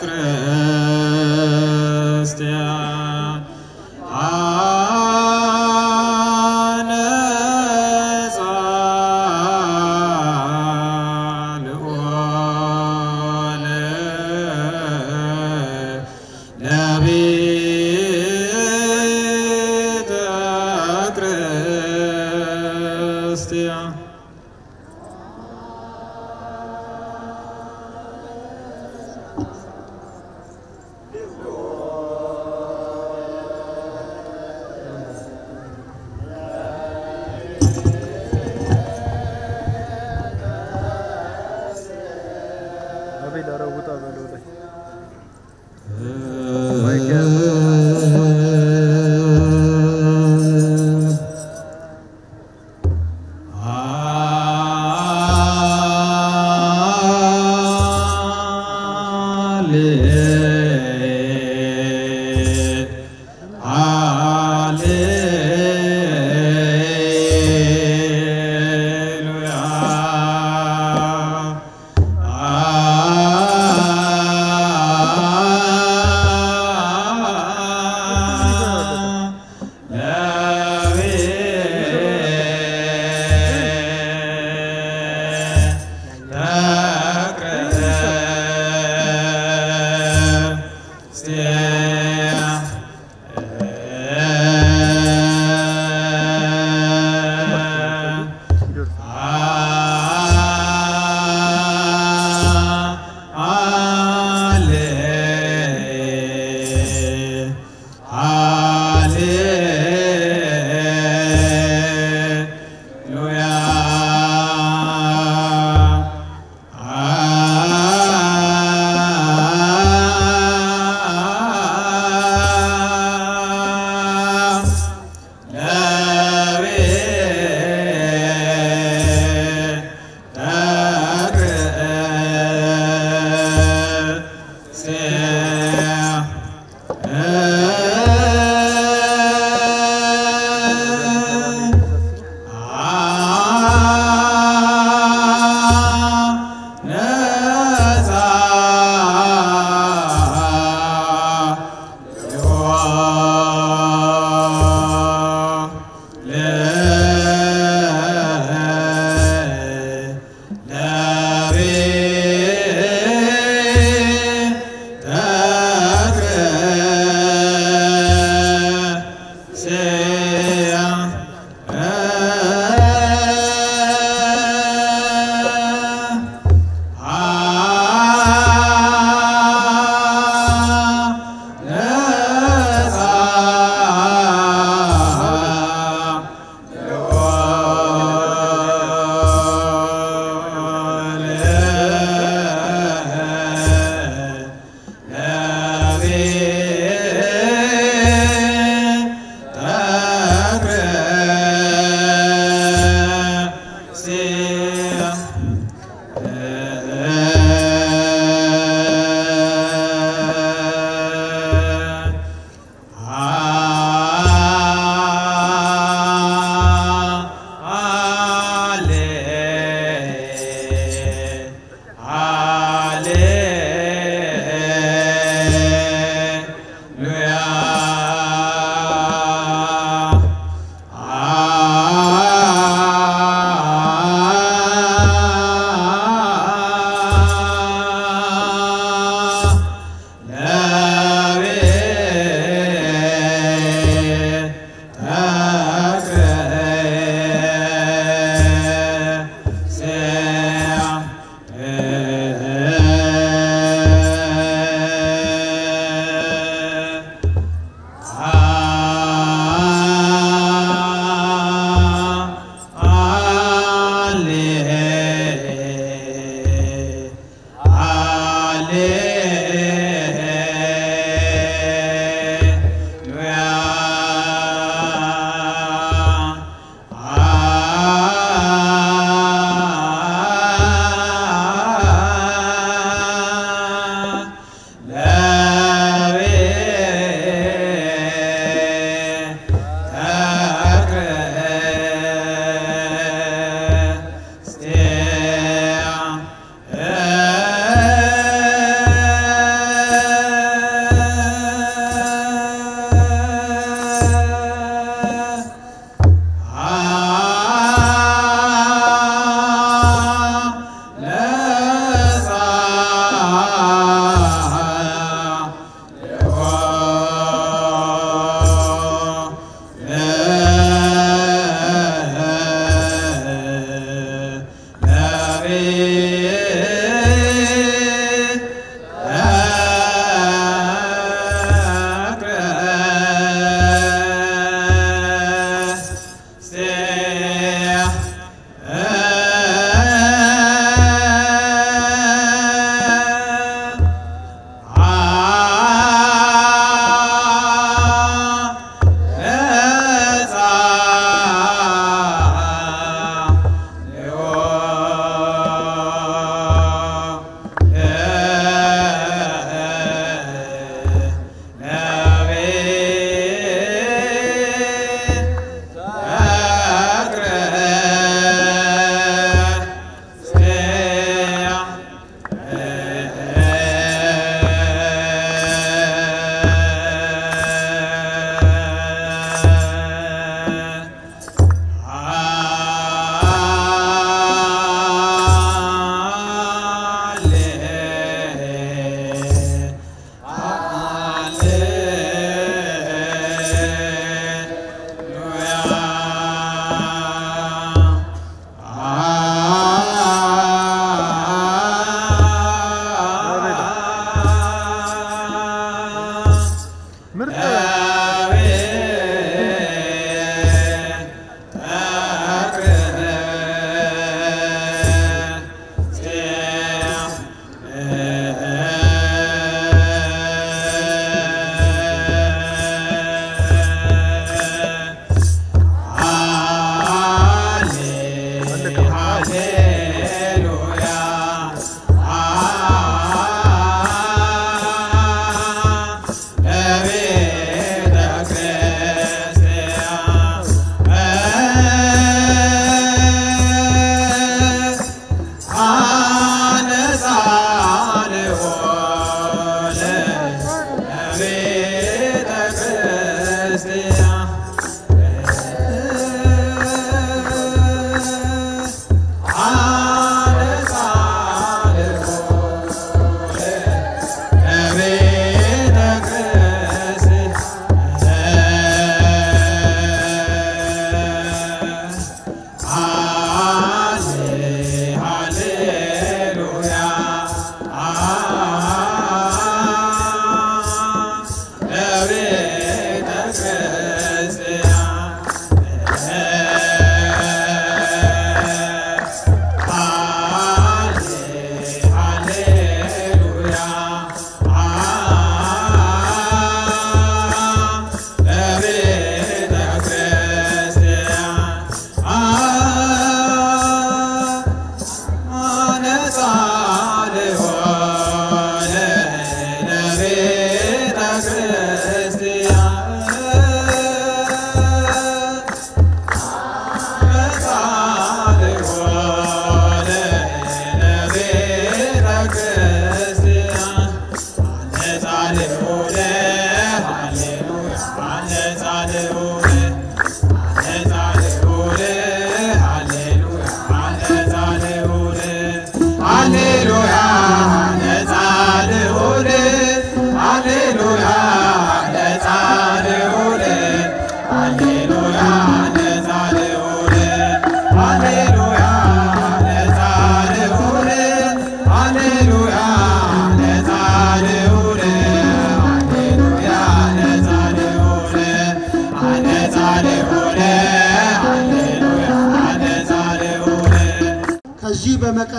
ክርስቲያን አነጻ ልዑል ለቤተ ክርስቲያን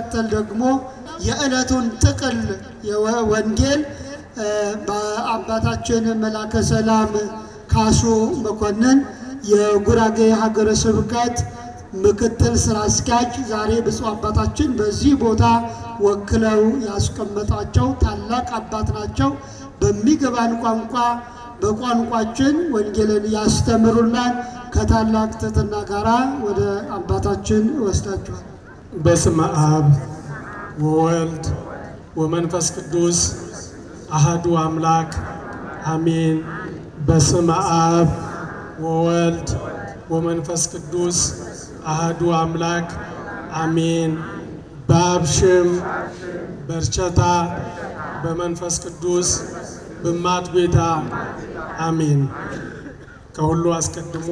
በመቀጠል ደግሞ የዕለቱን ጥቅል የወንጌል በአባታችን መላከ ሰላም ካሱ መኮንን የጉራጌ ሀገረ ስብከት ምክትል ስራ አስኪያጅ ዛሬ ብፁዕ አባታችን በዚህ ቦታ ወክለው ያስቀመጣቸው ታላቅ አባት ናቸው። በሚገባን ቋንቋ በቋንቋችን ወንጌልን ያስተምሩናል። ከታላቅ ትሕትና ጋራ ወደ አባታችን ወስዳቸዋል። በስመ አብ ወወልድ ወመንፈስ ቅዱስ አሐዱ አምላክ አሜን። በስመ አብ ወወልድ ወመንፈስ ቅዱስ አሐዱ አምላክ አሜን። በአብ ስም በርቸታ በመንፈስ ቅዱስ በማት ጌታ አሜን። ከሁሉ አስቀድሞ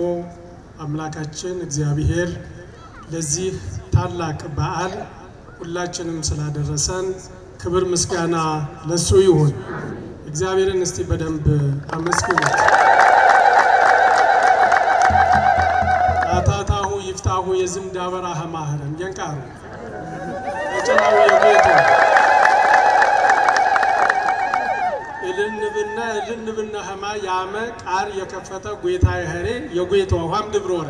አምላካችን እግዚአብሔር ለዚህ ታላቅ በዓል ሁላችንም ስላደረሰን ክብር ምስጋና ለሱ ይሁን። እግዚአብሔርን እስቲ በደንብ አመስግኑት። አታታሁ ይፍታሁ የዝምዳ በራህ ማህረም የንቃሩ እጨናው የቤቱ እልንብና ህማ ያመ ቃር የከፈተ ጌታ ይሄሬ የጌታ ውሃም ድብሮረ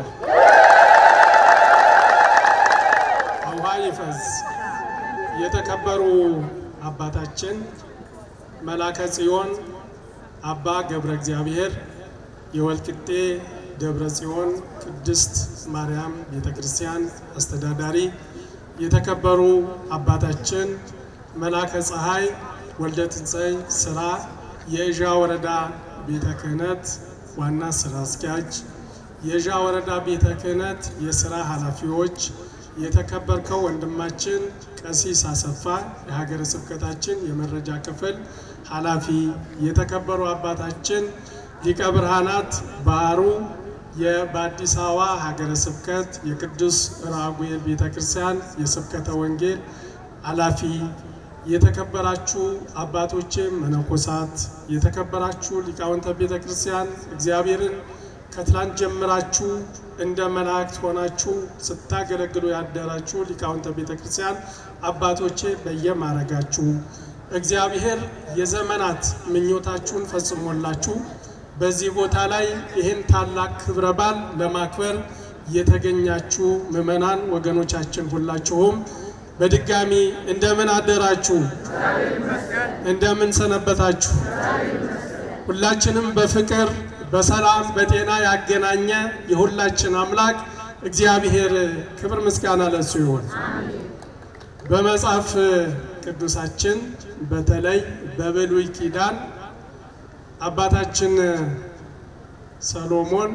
ውሃ ይፈዝ። የተከበሩ አባታችን መላከ ጽዮን አባ ገብረ እግዚአብሔር የወልቂጤ ደብረ ጽዮን ቅድስት ማርያም ቤተክርስቲያን አስተዳዳሪ፣ የተከበሩ አባታችን መላከ ፀሐይ ወልደ ትንሣኤ ስራ የእዣ ወረዳ ቤተ ክህነት ዋና ስራ አስኪያጅ፣ የእዣ ወረዳ ቤተ ክህነት የሥራ ኃላፊዎች፣ የተከበርከው ወንድማችን ቀሲስ አሰፋ የሀገረ ስብከታችን የመረጃ ክፍል ኃላፊ፣ የተከበሩ አባታችን ሊቀ ብርሃናት ባህሩ የአዲስ አበባ ሀገረ ስብከት የቅዱስ ራጉኤል ቤተክርስቲያን የስብከተ ወንጌል ኃላፊ፣ የተከበራችሁ አባቶቼ መነኮሳት፣ የተከበራችሁ ሊቃውንተ ቤተክርስቲያን እግዚአብሔርን ከትላንት ጀምራችሁ እንደ መላእክት ሆናችሁ ስታገለግሉ ያደራችሁ ሊቃውንተ ቤተክርስቲያን አባቶቼ በየማረጋችሁ እግዚአብሔር የዘመናት ምኞታችሁን ፈጽሞላችሁ በዚህ ቦታ ላይ ይሄን ታላቅ ክብረ በዓል ለማክበር የተገኛችሁ ምእመናን ወገኖቻችን ሁላችሁም በድጋሚ እንደምን አደራችሁ? እንደምን ሰነበታችሁ? ሁላችንም በፍቅር በሰላም በጤና ያገናኘ የሁላችን አምላክ እግዚአብሔር ክብር ምስጋና ለሱ ይሁን። በመጽሐፍ ቅዱሳችን በተለይ በብሉይ ኪዳን አባታችን ሰሎሞን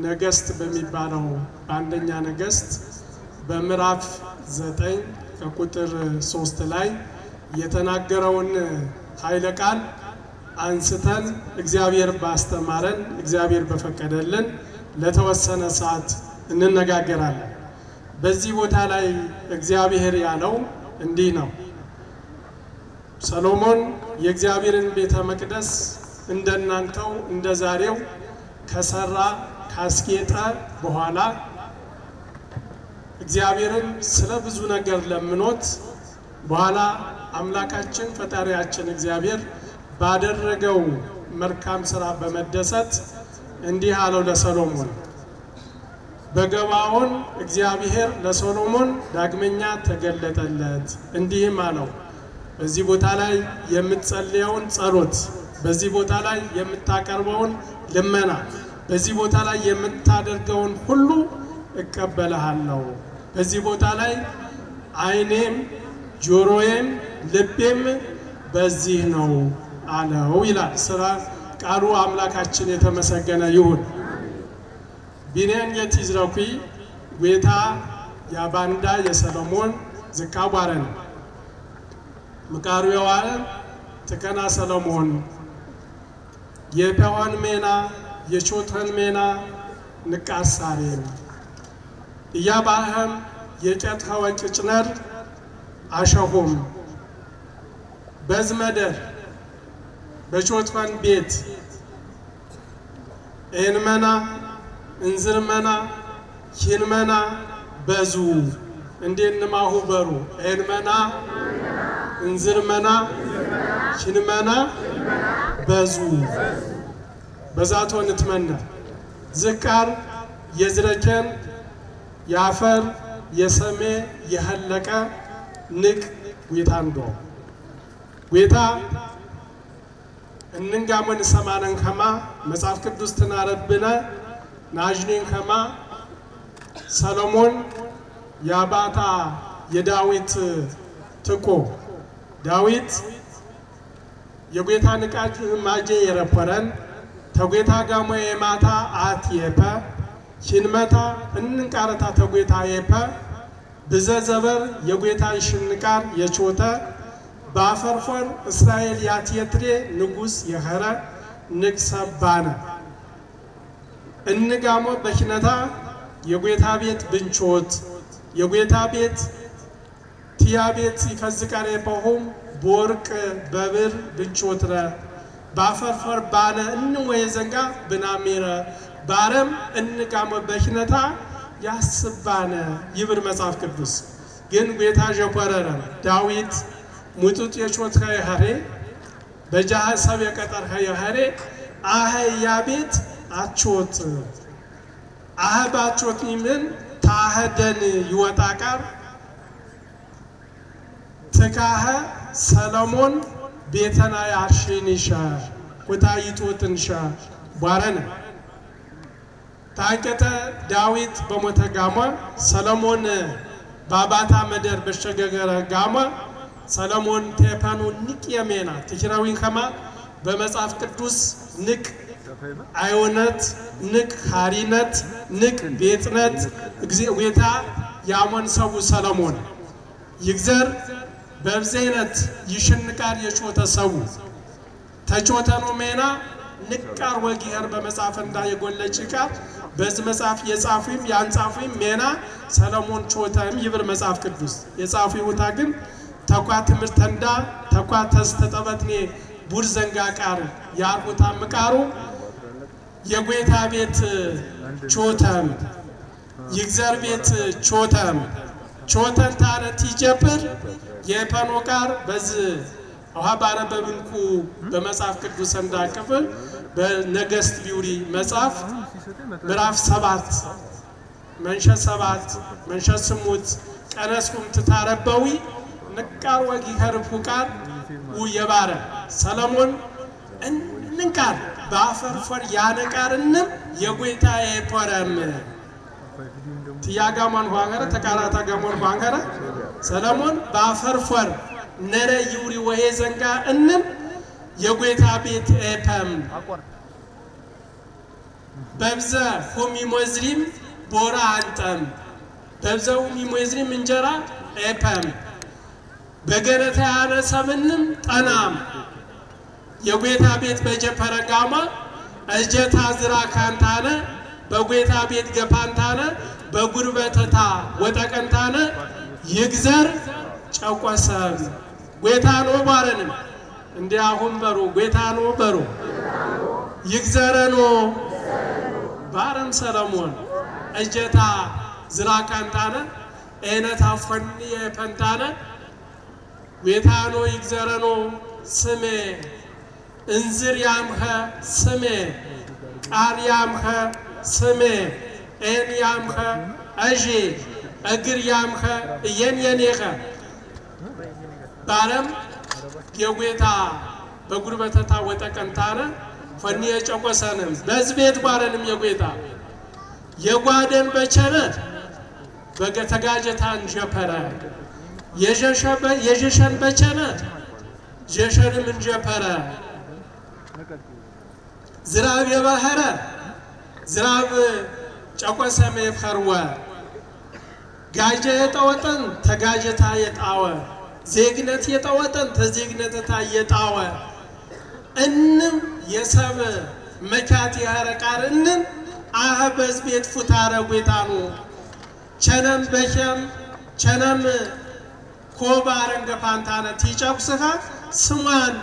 ነገስት በሚባለው በአንደኛ ነገስት በምዕራፍ 9 ከቁጥር 3 ላይ የተናገረውን ኃይለ ቃል አንስተን እግዚአብሔር ባስተማረን እግዚአብሔር በፈቀደልን ለተወሰነ ሰዓት እንነጋገራለን። በዚህ ቦታ ላይ እግዚአብሔር ያለው እንዲህ ነው። ሰሎሞን የእግዚአብሔርን ቤተ መቅደስ እንደናንተው እንደዛሬው ከሰራ ካስጌጠ በኋላ እግዚአብሔርን ስለ ብዙ ነገር ለምኖት በኋላ አምላካችን ፈጣሪያችን እግዚአብሔር ባደረገው መልካም ስራ በመደሰት እንዲህ አለው ለሰሎሞን። በገባዖን እግዚአብሔር ለሰሎሞን ዳግመኛ ተገለጠለት እንዲህም አለው፣ በዚህ ቦታ ላይ የምትጸልየውን ጸሎት፣ በዚህ ቦታ ላይ የምታቀርበውን ልመና፣ በዚህ ቦታ ላይ የምታደርገውን ሁሉ እቀበልሃለሁ። በዚህ ቦታ ላይ ዓይኔም ጆሮዬም ልቤም በዚህ ነው አለው ይላል። ስራ ቃሉ አምላካችን የተመሰገነ ይሁን። ቢኔን የትዝረኩ ጌታ ያባንዳ የሰሎሞን ዝካባረን ምቃሩዋን ተከና ሰሎሞን የፓዋን ሜና የቾተን ሜና ንቃሳሬን ያባህም የጨታው ጭጭነር አሸሆም በዝመደር በቾትፋን ቤት እንመና እንዝርመና ኪንመና በዙ እንዴንማሁ በሩ ኤንመና እንዝርመና ሽንመና በዙ በዛቶን ትመና ዝቃር የዝረከን ያፈር የሰሜ የሐለቀ ንቅ ዊታንዶ ዊታ እንንጋመን ሰማነን ከማ መጽሐፍ ቅዱስ ተናረብነ ናጅኔን ከማ ሰሎሞን ያባታ የዳዊት ትቆ ዳዊት የጌታ ንቃት ማጄ የረፈረን ተጌታ ጋሞ የማታ አትየፈ ሽንመታ እንንቃረታ ተጌታ የፈ በዘዘበር የጌታ ሽንቃር የቾተ ባፈርፈር እስራኤል ያትየትሬ ንጉስ የኸረ ንግሰባነ እንጋሞ በሽነታ የጌታ ቤት ብንቾት የጌታ ቤት ቲያ ቤት ይፈዝቃሬ በሆም ቦርቅ በብር ብንቾትረ ባፈርፈር ባነ እንወይ ዘንጋ ብናሜረ ባረም እንጋሞ በሽነታ ያስባነ ይብር መጽሐፍ ቅዱስ ግን ጌታ ጀቆረረ ዳዊት ሙጡት የቾት ከየኸሬ በጃህ ሰብ የቀጠር ከየኸሬ አህያ ቤት አቾት አህባቾት ይምን ታህደን ይወጣቃር ተካህ ሰሎሞን ቤተና ያርሽንሻ ወታይቶትንሻ ባረነ ታቀተ ዳዊት በሞተ ጋማ ሰሎሞን ባባታ መደር በሸገገረ ጋማ ሰሎሞን ተፓኑ ንቅ የሜና ትክራዊን ከማ በመጽሐፍ ቅዱስ ንቅ አይወነት ንቅ ሃሪነት ንቅ ቤትነት እግዚአብሔታ ያሞን ሰው ሰሎሞን ይግዘር በብዘይነት ይሽንቃር የቾተ ሰው ተቾተኑ ሜና ንቃር ወጊር በመጽሐፍ እንዳ የጎለጭ ቃር በዝ መጽሐፍ የጻፉም ያንጻፉም ሜና ሰሎሞን ቾተም ይብር መጽሐፍ ቅዱስ የጻፉው ታግን ተቋ ትምርት እንዳ ተቋ ተስተጠበትኔ ቡር ዘንጋቃር ያርቁታ መቃሩ የጌታ ቤት ቾተም ይግዘር ቤት ቾተም ቾተን ታረት ይጀብር የፈኖቃር በዝ አሃ ባረበብንኩ በመጽሐፍ ቅዱስ እንዳቀፈል በነገስት ቢውሪ መጽሐፍ ምዕራፍ 7 መንሸ 7 መንሸ 8 ቀነስኩም ተታረበዊ ንቃር ወጊ ከርፉ ቃር ወየባረ ሰሎሞን እንንቃር ባፈርፈር ያነቃርንም የጌታ የፖረም ትያጋማን ሆአገረ ተቃራታ ጋሞን ሆአገረ ሰሎሞን ባፈርፈር ነረ ይውሪ ወሄ ዘንጋ እንም የጌታ ቤት ኤፐም በብዘ ሁሚ ሞዝሪም ቦራ አንጠም በብዘው ሚሞዝሪም እንጀራ ኤፐም በገረታ ያነሰብንም ጠናም የጌታ ቤት በጀፈረ ጋማ እጀታ ዝራ ካንታነ በጌታ ቤት ገፋንታነ በጉርበተታ ወጠቀንታነ ይግዘር ጨቆሰም ጌታ ነው ባረንም እንዲያሁን በሩ ጌታ ነው በሩ ይግዘረኖ ባረም ሰሎሞን እጀታ ዝራ ካንታነ ኤነታ ፈን የፈንታነ ጌታ ነው ይግዘረኖ ስሜ እንዝር ያምኸ ስሜ ቃል ያምኸ ስሜ ኤን ያምኸ አጂ እግር ያምኸ የኔኸ ባረም የጌታ በጉርበተታ ወጠቀንታነ ፈኒ የጨቆሰንም በዝቤት ባረንም የጌታ የጓደን በቸነ በገተጋጀታን ጀፈረ የጀሸን በቸነ ጀሸንም እንጀፈረ ዝራብ የባህረ ዝራብ ጨቆሰም የፈርወ ጋጀ የጠወጠን ተጋጀታ የጣወ ዜግነት የጠወጠን ተዜግነተታ የጣወ እንም የሰብ መካት ያረቃርንም አህበዝ ቤት ፉታረ ጌታኑ ቸነም በሸም ቸነም ኮባረን ገፋንታነ ቲጨቁስኻ ስማን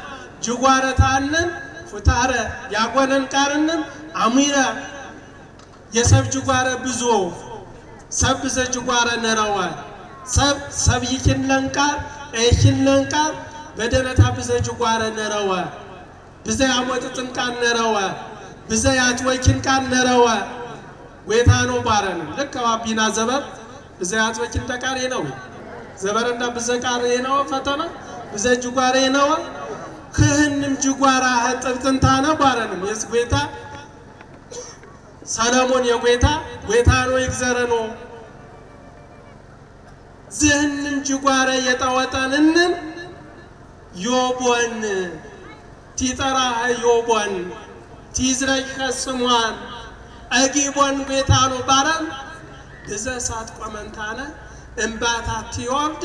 ጅጓረታንን ፉታረ ያጎነን ቃርንም አሚራ የሰብ ጅጓረ ብዙ ሰብ ዘጅጓረ ነራዋ ሰብ ይኪንለንቃር እኪንለንቃር በደነታ ብዘጅ ጓረ ነረወ ብዘ ያሞጥጥን ቃን ነረወ ብዘ ያትወኪን ቃን ነረወ ወይታኖ ባረን ለከዋቢና ዘበር ብዘ ያትወኪን ተቃሬ ነው ዘበረና ብዘ ቃሬ ነው ፈተና ብዘ ጅጓሬ ነው ከህንም ጅጓራ ጥብጥንታና ባረንም የስጎይታ ሰለሞን የጎይታ ጎይታኖ ይግዘረኖ ዝህንም ጅጓረ የጣወጣንንም ዮቦን ቲጠራ ዮቦን ቲዝረጅ ከስሟን አጊቦን ጎይታኖ ባረን ብዘ ሳት ቆመንታነ እንባታት ይወርድ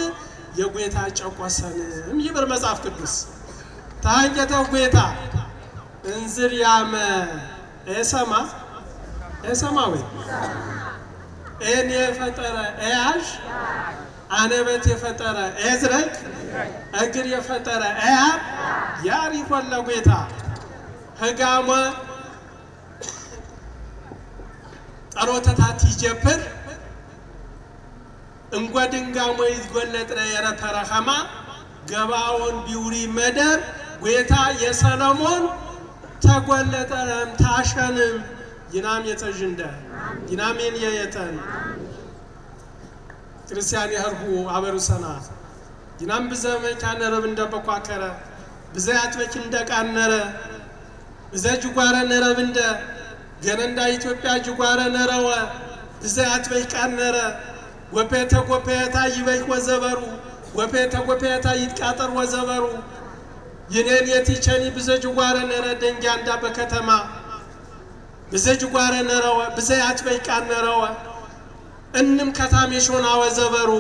የጎይታ ጨቆሰንም ይብር መጽሐፍ ቅዱስ ታንጀተው ጎይታ እንዝር ያመ ኤሰማዊ እኔ የፈጠረ ኤያሽ አነበት የፈጠረ ኤዝረክ እግር የፈጠረ ኤያብ ያሪፎን ለጎይታ ህጋማ ጠሮተታት ይጀብር እንጓድንጋሞ ይጎለጥረ የረተረኸማ ገባውን ቢውሪ መደር ጎይታ የሰለሞን ተጎለጠረም ታሸንም ይናም የተጅንደ ይናሜን የየተን ክርስቲያን ይርቡ አበሩሰና ይናም ብዘመ ካነረብ እንደበቋከረ ብዛት በክ እንደቃነረ ብዛጅ ጓረ ነረብ እንደ ገነንዳ ኢትዮጵያ ጅጓረ ነረወ ብዛት በቃነረ ጎፔታ ይበይ ወዘበሩ ጎፔታ ይጥቃጠር ወዘበሩ ይኔን የቲቸኒ ብዘጅ ጓረ ነረ ደንጃንዳ በከተማ ብዘጅ ጓረ ነረወ ብዛት በቃነረወ እንም ከታሜሾና ወዘበሩ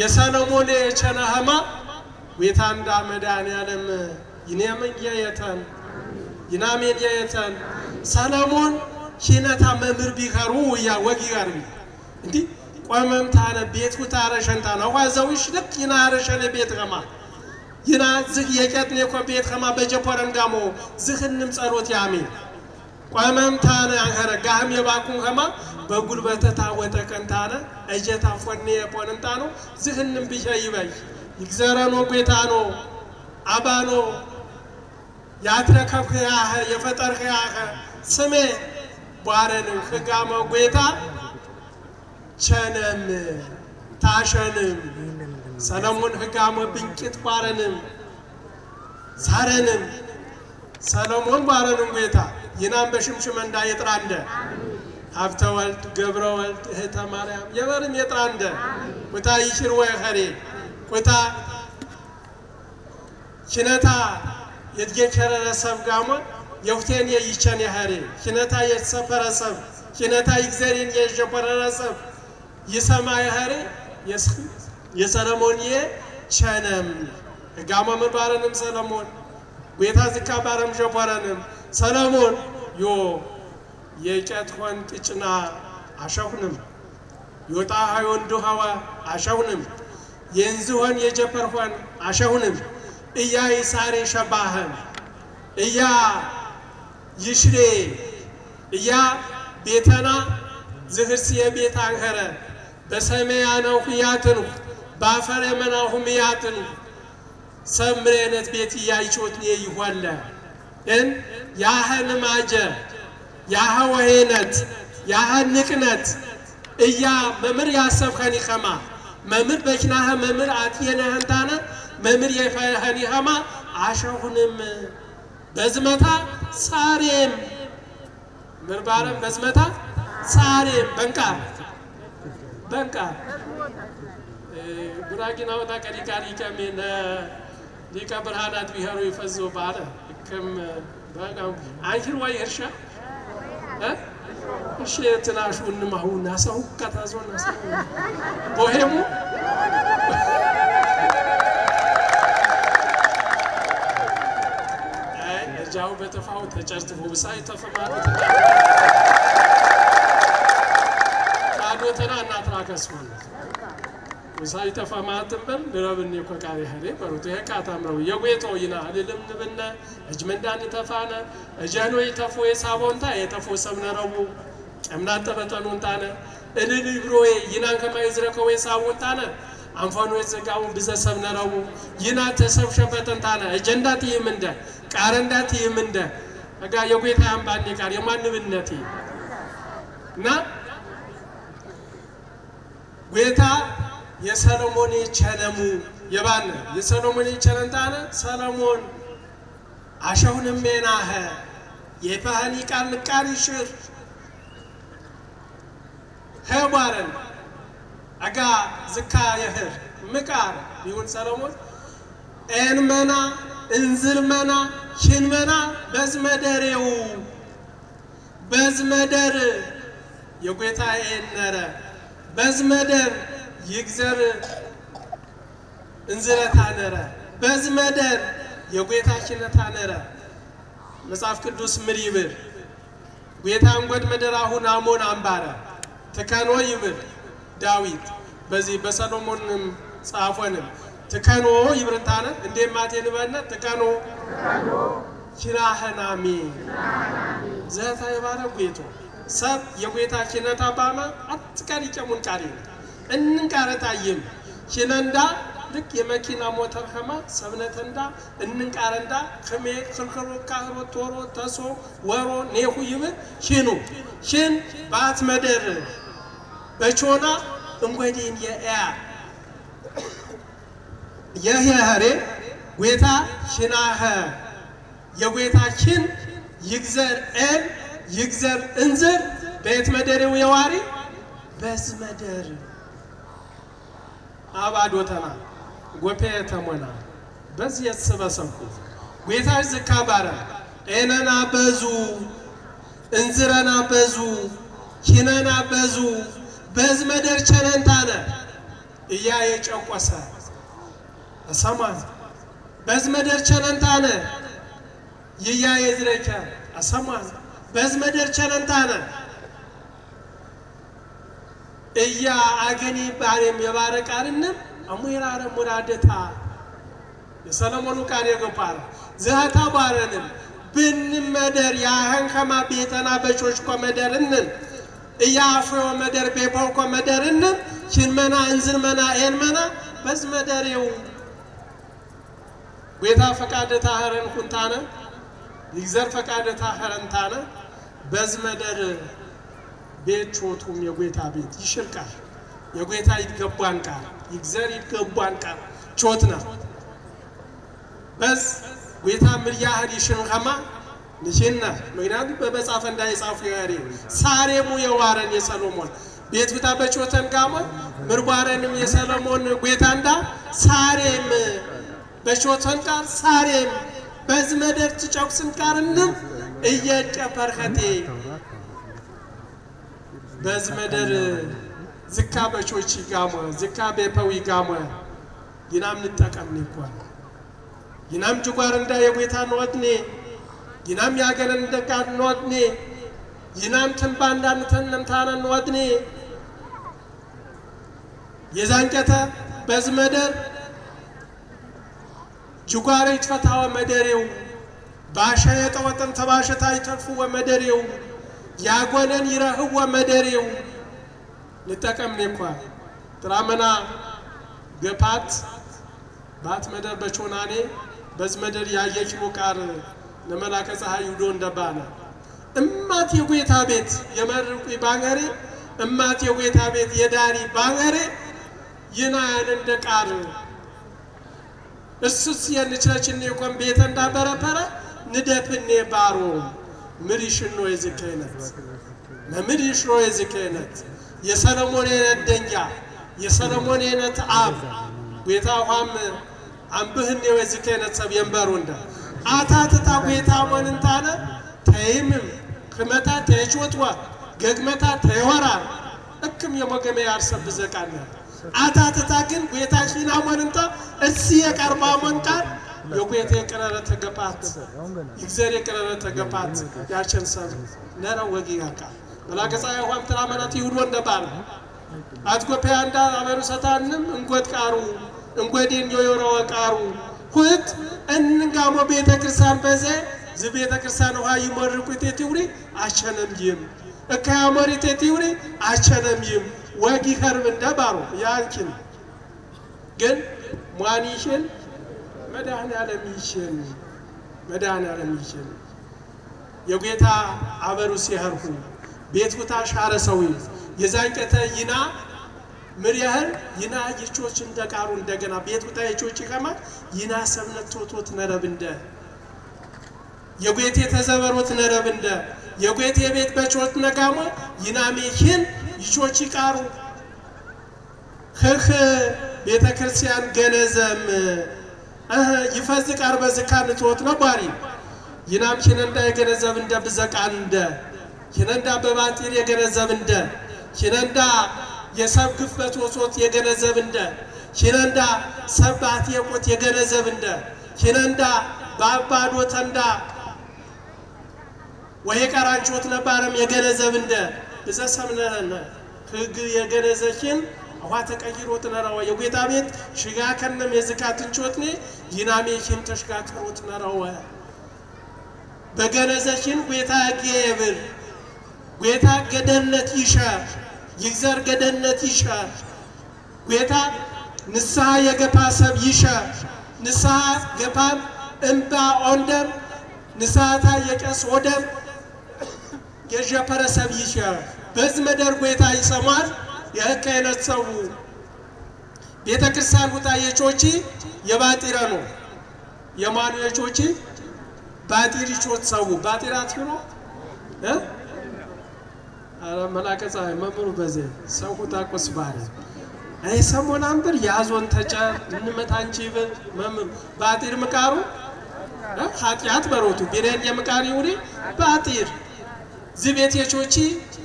የሰለሞን የቸነህማ ወይታንዳ መዳን ያለም ይኔምን የየተን ይናሜን የየተን ሰለሞን ኪነታ መምር ቢከሩ ያ ወጊ ጋር እንዲ ቆመምታነ ቤቱ ታረሸንታ ነው ዋዘውሽ ልክ ይናረሸነ ቤት ከማ ይና ዝግ የቀጥኔ ኮ ቤት ከማ በጀፖረን ጋሞ ዝህንም ጸሎት ያሜ ቆመምታነ አንከረ ጋም የባኩን ከማ በጉልበተታ ወተከንታነ እጀታ ፎኔ የፖንንታኖ ዝህንም ቢሸይበይ ይግዘረኖ ጎይታኖ አባኖ ያትረከብያ የፈጠርያ ስሜ ባረን ህጋማ ጎይታ ቸነም ታሸንም ሰለሞን ህጋማ ብንቂት ባረንም ሳረንም ሰለሞን ባረንም ጎይታ ይናም በሽምሽም እንዳ የጥራንደ ሀብተወልድ ገብረወልድ እህተ ማርያም የበርም የጥራንደ ወታ ይሽር ወይ ኸሬ ወታ ኪነታ የትገከረሰብ ጋሞ የውቴን የይቸን የኸሬ ኪነታ የተሰፈረሰብ ኪነታ ይግዘሪን የጀበረሰብ ይሰማ የኸሬ የሰለሞን የቸነም ጋሞ መባረንም ሰለሞን ጎይታ ዝካ ባረም ጀበረንም ሰለሞን ዮ የጨትሆን ጥጭና አሸሁንም ዮጣ ሃዮንዱ ሀዋ አሸሁንም የንዝሆን የጀፐርሆን አሸሁንም እያ ይሳሬ ሸባህም እያ ይሽሬ እያ ቤተና ዝህርስ የቤት አንከረ በሰማያናው ያትኑ ባፈረ መናሁም ያትኑ ሰምሬነት ቤት ያይቾት ይሆለ እን ያህን ማጀ ያህ ወሄነት ያህ ንቅነት እያ መምር ያሰብከኒ ከማ መምር በክናህ መምር አትየነህንታነ መምር የፈህኒ ከማ አሸሁንም በዝመታ ሳሬም ምርባረም በዝመታ ሳሬም በንቃ ጉራጊና ወጣ ቀሪቃሪ ከመነ ሊቀ ብርሃናት ቢሄሩ ይፈዙ ባለ ከም ባጋው አንቺር ወይ እርሻ እሺ ተናሹን ማሁና ሰው ከተዞና ሰው ቦሄሙ ጃው በተፋው ተጨርጥፎ በሳይ ተፈማሩት አዶተና እናትራከስኩን በሳይ ተፈማትም ለረብን የቆቃሪ ሀሬ በሩት የካታምረው የጎይቶ ይና ለለም ንብነ እጅመንዳን ተፋነ እጃኖ ይተፎ የሳቦንታ የተፎ ሰምነረቡ ጨምናተ በጠኑንታነ እንልብሮዬ ይናን ከማይዝረከው የሳውንታነ አንፋኑ የዘጋው ብዘሰብ ነራው ይና ተሰብሸበተንታነ አጀንዳት ይምንደ ቃረንዳት ይምንደ አጋ የጌታ አምባኔ ቃር የማንብነቴ እና ጌታ የሰሎሞን ቸለሙ የባነ የሰሎሞን ቸለንታነ ሰሎሞን አሸውንም መናህ የፋህኒ ቃል ንቃር ይሽር ሄባረን አጋ ዝካ የህር ምቃር ይሁን ሰሎሞን እንመና እንዝርመና ሽንመና በዝመደሬው በዝመደር የጌታ የነረ በዝመደር ይግዘር እንዝረታ ነረ በዝመደር የጌታ ሽነታ ነረ መጽሐፍ ቅዱስ ምሪብር ጌታን ጎድ መደራሁን አሞን አምባረ ተካኖ ይብር ዳዊት በዚህ በሰሎሞንም ጻፈንም ተካኖ ይብርታነ እንደማቴን በነ ተካኖ ኪራህናሚ ዘታ ይባረ ጌቶ ሰብ የጌታ ሽነታ ባማ አትቀሪ ጨሙን ቃሪ እንንቃረታይም ሽነንዳ ልክ የመኪና ሞተር ከማ ሰብነተንዳ እንንቃረንዳ ከመ ክልክሎ ካህሮ ቶሮ ተሶ ወሮ ነሁ ይብር ሽኑ ሽን ባት መደር በቾና እንጎዲን የያ የህያሬ ጌታ ሽናህ የጌታችን ይግዘር ኤል ይግዘር እንዝር በየት መደሬው የዋሪ በዝመደር አባዶተና ጎፔተሞና በዚህ የተሰበሰብኩ ጌታ ዝካባረ ኤነና በዙ እንዝረና በዙ ኪነና በዙ በዝመደር ቸነንታነ እያ የጨቆሰ አሰማን በዝመደር ቸነንታነ ይያ የዝረከ አሰማን በዝመደር ቸነንታነ እያ አገኒ ባሬም የባረቃርንም አሙይራረ ሙራደታ የሰሎሞኑ ቃል የገባረ ዘታ ባረንም ብንመደር ያህን ከማ ቤተና በቾች ኮመደርንን እያፍሮ መደር ቤፖል ኮመደርንን ሽንመና እንዝርመና ኤልመና በዝመደሬው ጌታ ፈቃደታ ሀረን ኩንታነ ይግዘር ፈቃደታ ሀረንታነ በዝመደር ቤቾቱም የጌታ ቤት ይሽርቃል የጌታ ይገባን ቃል ይግዘር ይገባን ቃል ቾትና በስ ጌታ ምርያህድ ይሽንኸማ ንሽና ምክንያቱ በመጻፈ እንዳይጻፉ ያሪ ሳሬሙ የዋረን የሰሎሞን ቤት ብታ በቾተን ጋማ ምርባረንም የሰሎሞን ጌታንዳ ሳሬም በቾተን ቃል ሳሬም በዝመደር ትጨቁስን ቃርንም እየጨፈርከቴ በዝመደር ዝካ በቾች ጋማ ዝካ በፓዊ ጋማ ይናም ንጠቀም ንኳል ይናም ጅጓር እንዳ የጌታ ነወድኔ ይናም ያገነን እንደጋር ነወድኔ ይናም ተንባንዳ እንተነምታነ ነወድኔ የዛንቀተ በዝመደር ጅጓር ይትፈታው መደሬው ባሻ የጠወጠን ተባሽታ ይተርፉ ወመደሬው ያጎነን ይረህው ወመደሬው ንጠቀም ንኳል ትራመና ገፓት ባት መደር በቾናኔ በዝመደር ያየች ሙቃር ለመላከ ፀሐይ ይዶ እንደባነ እማት የጌታ ቤት የመርቁ ባንገሬ እማት የጌታ ቤት የዳሪ ባንገሬ ይናያን እንደቃር እሱስ የንቸችን የቆም ቤት እንዳበረፈረ ንደፍኔ ባሮ ምሪሽኖ የዝከይነት ለምሪሽኖ የዝከይነት የሰሎሞን የነደኛ የሰሎሞን የነት አብ ጌታውም አንብህን የዝከይነት ሰብ የንበሩንዳ አታተታ ጌታ ወንንታነ ተይምም ከመታ ተይቾትዋ ገግመታ ተይወራ እክም የሞገመ ያርሰብ ዘቃነ አታተታ ግን ጌታሽና ወንንታ እሲ የቀርባ ወንቃር የጌታ የቀረረ ተገባት ይግዘር የቀረረ ተገባት ያቸን ሰብ ነራው ወጊያካ መላከሳይ ሆም ተራመናት ይሁድ ወንደባል አትጎፔያንዳ አበሩሰታንም እንጎጥቃሩ እንጎዲን yoyoro ቃሩ ሁት እንጋሞ ቤተክርስቲያን በዘ ዝቤተክርስቲያን ሆይ ይመርቁት የትውሪ አቸነም ይም እካያሞሪቴ ቲውሪ አቸነሚም ወጊ ከርብ እንደባሩ ያንቺን ግን ማኒሽን መድኃኔዓለም ይሽን የጌታ አበሩ ሲያርፉ ቤቱታ ሻረሰዊ የዛንቀተ ይና ምሪያህል ይና ይቾች እንደቃሩ እንደገና ቤቱታ ይቾች ከማ ይና ሰብነት ቶቶት ነረብንደ የጌቴ ተዘበሮት ነረብንደ የጌቴ ቤት በቾት ነጋሞ ይና ሜኪን ይቾች ይቃሩ ህህ ቤተክርስቲያን ገነዘም ይፈዝቃር በዝካን ቶት ነው ባሪ ይናም ኪነንዳ የገነዘብ እንደ ብዘቃንደ ኪነንዳ በባንቲር የገነዘብ እንደ ኪነንዳ የሰብ ግፍበት ወሶት የገነዘብ እንደ ኪነንዳ ሰባት የቆት የገነዘብ እንደ ኪነንዳ ባባዶ ተንዳ ወይ ቀራንቾት ነባረም የገነዘብ እንደ በዘሰምነነ ህግ የገነዘችን አዋ ተቀይሮት ነራው የጌታ ቤት ሽጋ ከነም የዝካትን ቾትኔ ይናሜሽን ተሽጋክሮት ነራው በገነዘችን ጌታ ጌብር ጌታ ገደነት ይሻ ይግዘር ገደነት ይሻ ጌታ ንስሐ የገባ ሰብ ይሻ ንስሐ ገባ እንባ ኦንደም ንስሐታ የቀስ ወደም የጀፈረሰብ ይሻ በዝመደር ጌታ ይሰማል የከይነት ሰው ቤተክርስቲያን ጉታ የቾቺ የባጢራ ነው የማኑ የቾቺ ባጢሪ ቾት ሰው ባጢራት ይሮ አረ መላከ ፀሐይ መምሩ በዘ ሰው ታቆስ ባሪ አይ ሰሞን አንብር ያዞን ተጫ እንመታንቺ መምሩ ባጢር መቃሩ ኃጢያት በሮቱ ቢረን የመቃሪ ውሪ ባጢር ዝቤት የቾቺ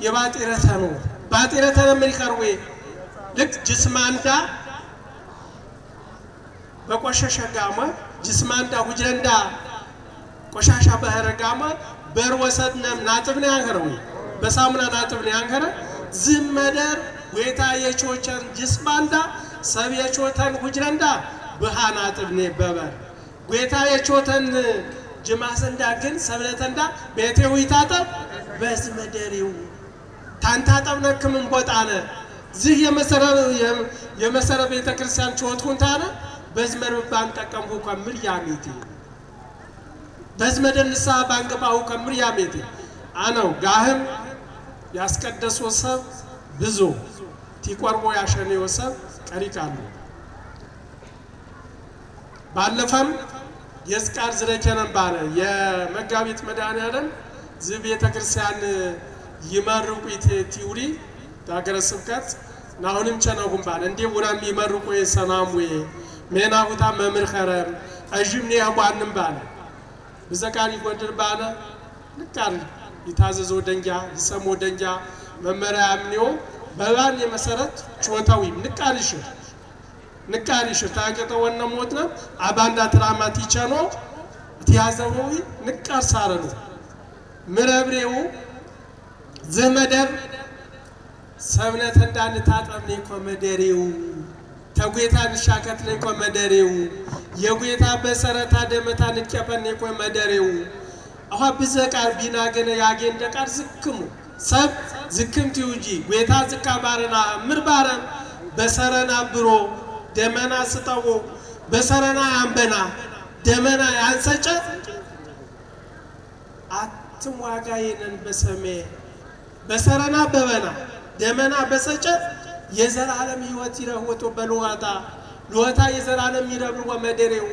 የባጢረተ ነው ባጢረተ ለምሪቀርዌ ልክ ጅስማንዳ በቆሸሸ ጋማ ጅስማንዳ ሁጅረንዳ ቆሻሻ በህረጋማ በርወሰድነም ናጥብነ ያንከረው በሳሙና ናጥብነ ያንከረ ዝመደር ጌታ የቾቸን ጅስማንዳ ሰብ የቾተን ሁጅረንዳ በሃናጥብነ በበር ጌታ የቾተን ጅማሰንዳ ግን ሰብለተንዳ ቤቴው ይታጠብ በዝመደሪው ታንታጠብነክም እንቦጣነ ዝህ የመሰረ ቤተክርስቲያን ቾቱን ታነ በዝመር ባንጠቀምኩ ከምር ያሚቲ በዝመደንሳ ባንገባው ከምር ያሚቲ አነው ጋህም ያስቀደሱ ሰብ ብዙ ቲቆርቦ ያሸነው ሰብ ቀሪቃሉ ባለፈም የስቃር ዝረከነን ባለ የመጋቢት መድኃኔዓለም ዝህ ቤተክርስቲያን ይመርቁ ቲውሪ ታገረ ስብከት ናሁንም ቸነጉም ባለ እንዴ ወራም ይመርቁ የሰናሙ ሜናሁታ መምር ኸረም አጅምኔ ያባንም ባለ በዘቃሪ ጎድር ባለ ንቃር ይታዘዞ ደንጃ ይሰሞ ደንጃ መመሪያ አምኒዮ በባን የመሰረት ቾታዊ ንቃሪሽ ታገተ ወነሞት ነው አባንዳ ትራማት ይቸኖ ትያዘውይ ንቃር ሳረኑ ምረብሬው ዘመደር ሰብነት እንዳንታጠብኔ ኮመደሬው ተጌታን ሻከትኔ ኮመደሬው የጌታ በሰረታ ደመታ ንቀፈኔ ኮመደሬው አሃ በዘቃር ቢናገነ ያገን ደቃር ዝክሙ ሰብ ዝክምቲ ውጂ ጌታ ዝካ ባረና ምርባረ በሰረና ብሮ ደመና ስጠው በሰረና ያንበና ደመና ያንሰጨ አትሟጋየነን በሰሜ በሰረና በበና ደመና በሰጨ የዘላለም ህይወት ይረውቶ በልዋታ ልዋታ የዘላለም ይረብሩ ወመደሬው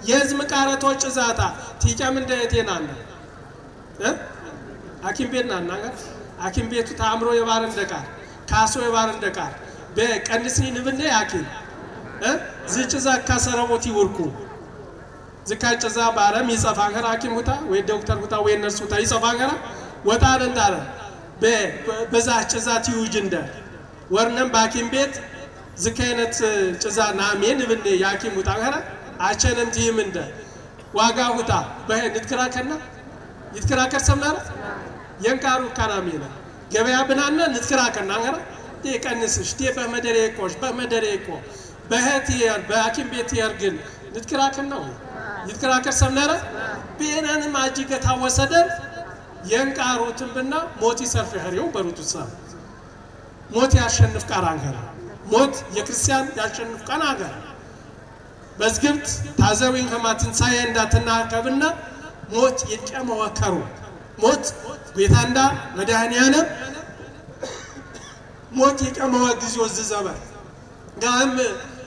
የዝም ቃረቶች ዛታ ቲቀም እንደየቴናና አኪም ቤትናና አኪም ቤቱ ታምሮ የባረን ደቃር ካሶ የባረን ደቃር በቀንስኒ ንብነ ያኪም ዝጭዛ ካሰረቦት ይወርኩ ዝካጭዛ ባለም ይጸፋገራ አኪም ሁታ ወይ ዶክተር ሁታ ወይ ነርሱ ታ ይጸፋገራ ወጣን እንዳለ በዛች ዛት ይውጅንደ ወርነም ባኪም ቤት ዝከይነት ጭዛ ናሜን ብነ ያኪም ሁታ ገራ አቸንም ቲም እንደ ዋጋ ሁታ በህንትከራከና ይትከራከር ሰምናራ የንካሩ ካናሜና ገበያ ብናና ንትከራከና ገራ የቀንስሽ በመደሬኮ በህቲያር በአኪም ቤት ያርግን ንትከራከር ነው ይትከራከር ሰምናራ በእናንም አጂገ ታወሰደ የንቃሩትን ብና ሞት ይሰርፍ ያሪው በሩቱሳ ሞት ያሸንፍ ቃራንገር ሞት የክርስቲያን ያሸንፍ ቃናገር በዝግብት ታዘዊን ከማትንሳይ እንዳተናከብና ሞት የቀመወከሩ ሞት ጌታንዳ መድኃኒያነ ሞት የቀመወ ግዚኦ ዝዘበ ጋም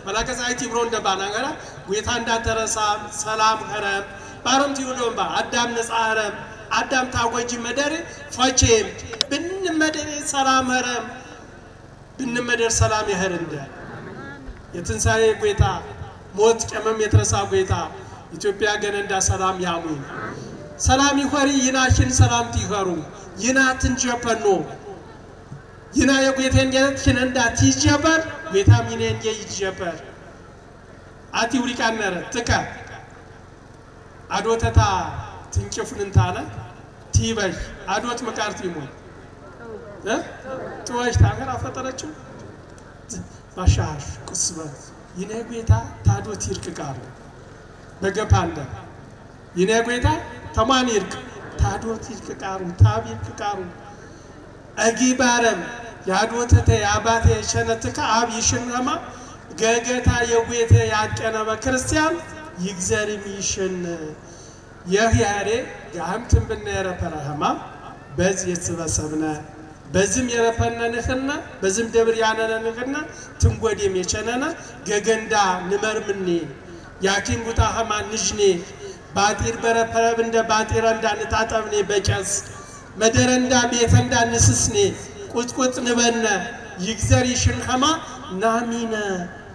መላከሳይቲ ብሮ እንደባናገራ ጌታንዳ ተረሳ ሰላም ኸረም ባረምቲ ወዶምባ አዳም ነጻረም አዳም ታወጂ መደር ፈቼም ብንመደር ሰላም ኸረም ብንመደር ሰላም ይሄርንደ የትንሳኤ ጌታ ሞት ቀመም የተረሳ ጌታ ኢትዮጵያ ገነንዳ ሰላም ያሙኝ ሰላም ይኸሪ ይናሽን ሰላም ትይኸሩ ይናትን ጀፐኖ ይና የጌቴን የትን እንዳ ትይጀበር ጌታ ሚኔን ይይጀበር አቲ ውሪቃነረ ተካ አዶተታ ትንጭፍንንታና ቲበይ አዶት መቃርት ይሞን ጥዋሽ ታገር አፈጠረችው ማሻሽ ቁስበት ይኔ ጌታ ታዶት ይርቅቃሉ በገፓንደ ይኔ ጌታ ተማን ይርቅ ታዶት ይርቅቃሩ ታብ ይርቅቃሩ አጊባረም ያዶተተ ያባቴ ሸነተካ አብ ይሽንማ ገገታ የጌታ ያቀነበ ክርስቲያን ይግዘርም ይሽን የህያሬ ጋምትን ብነረ ፈራህማ በዚህ የተሰበሰብነ በዚህም የረፈነንህና በዚህም ደብር ያነነንህና ትንጎዴም የቸነና ገገንዳ ንመርምኔ ያኪን ጉታ ሀማ ንጅኔ ባጢር በረፈረብ እንደ ባጢር እንዳንታጠብኔ በጨስ መደረንዳ ቤተንዳ ንስስኔ ቁጥቁጥ ንበነ ይግዘር ይሽንኸማ ናሚነ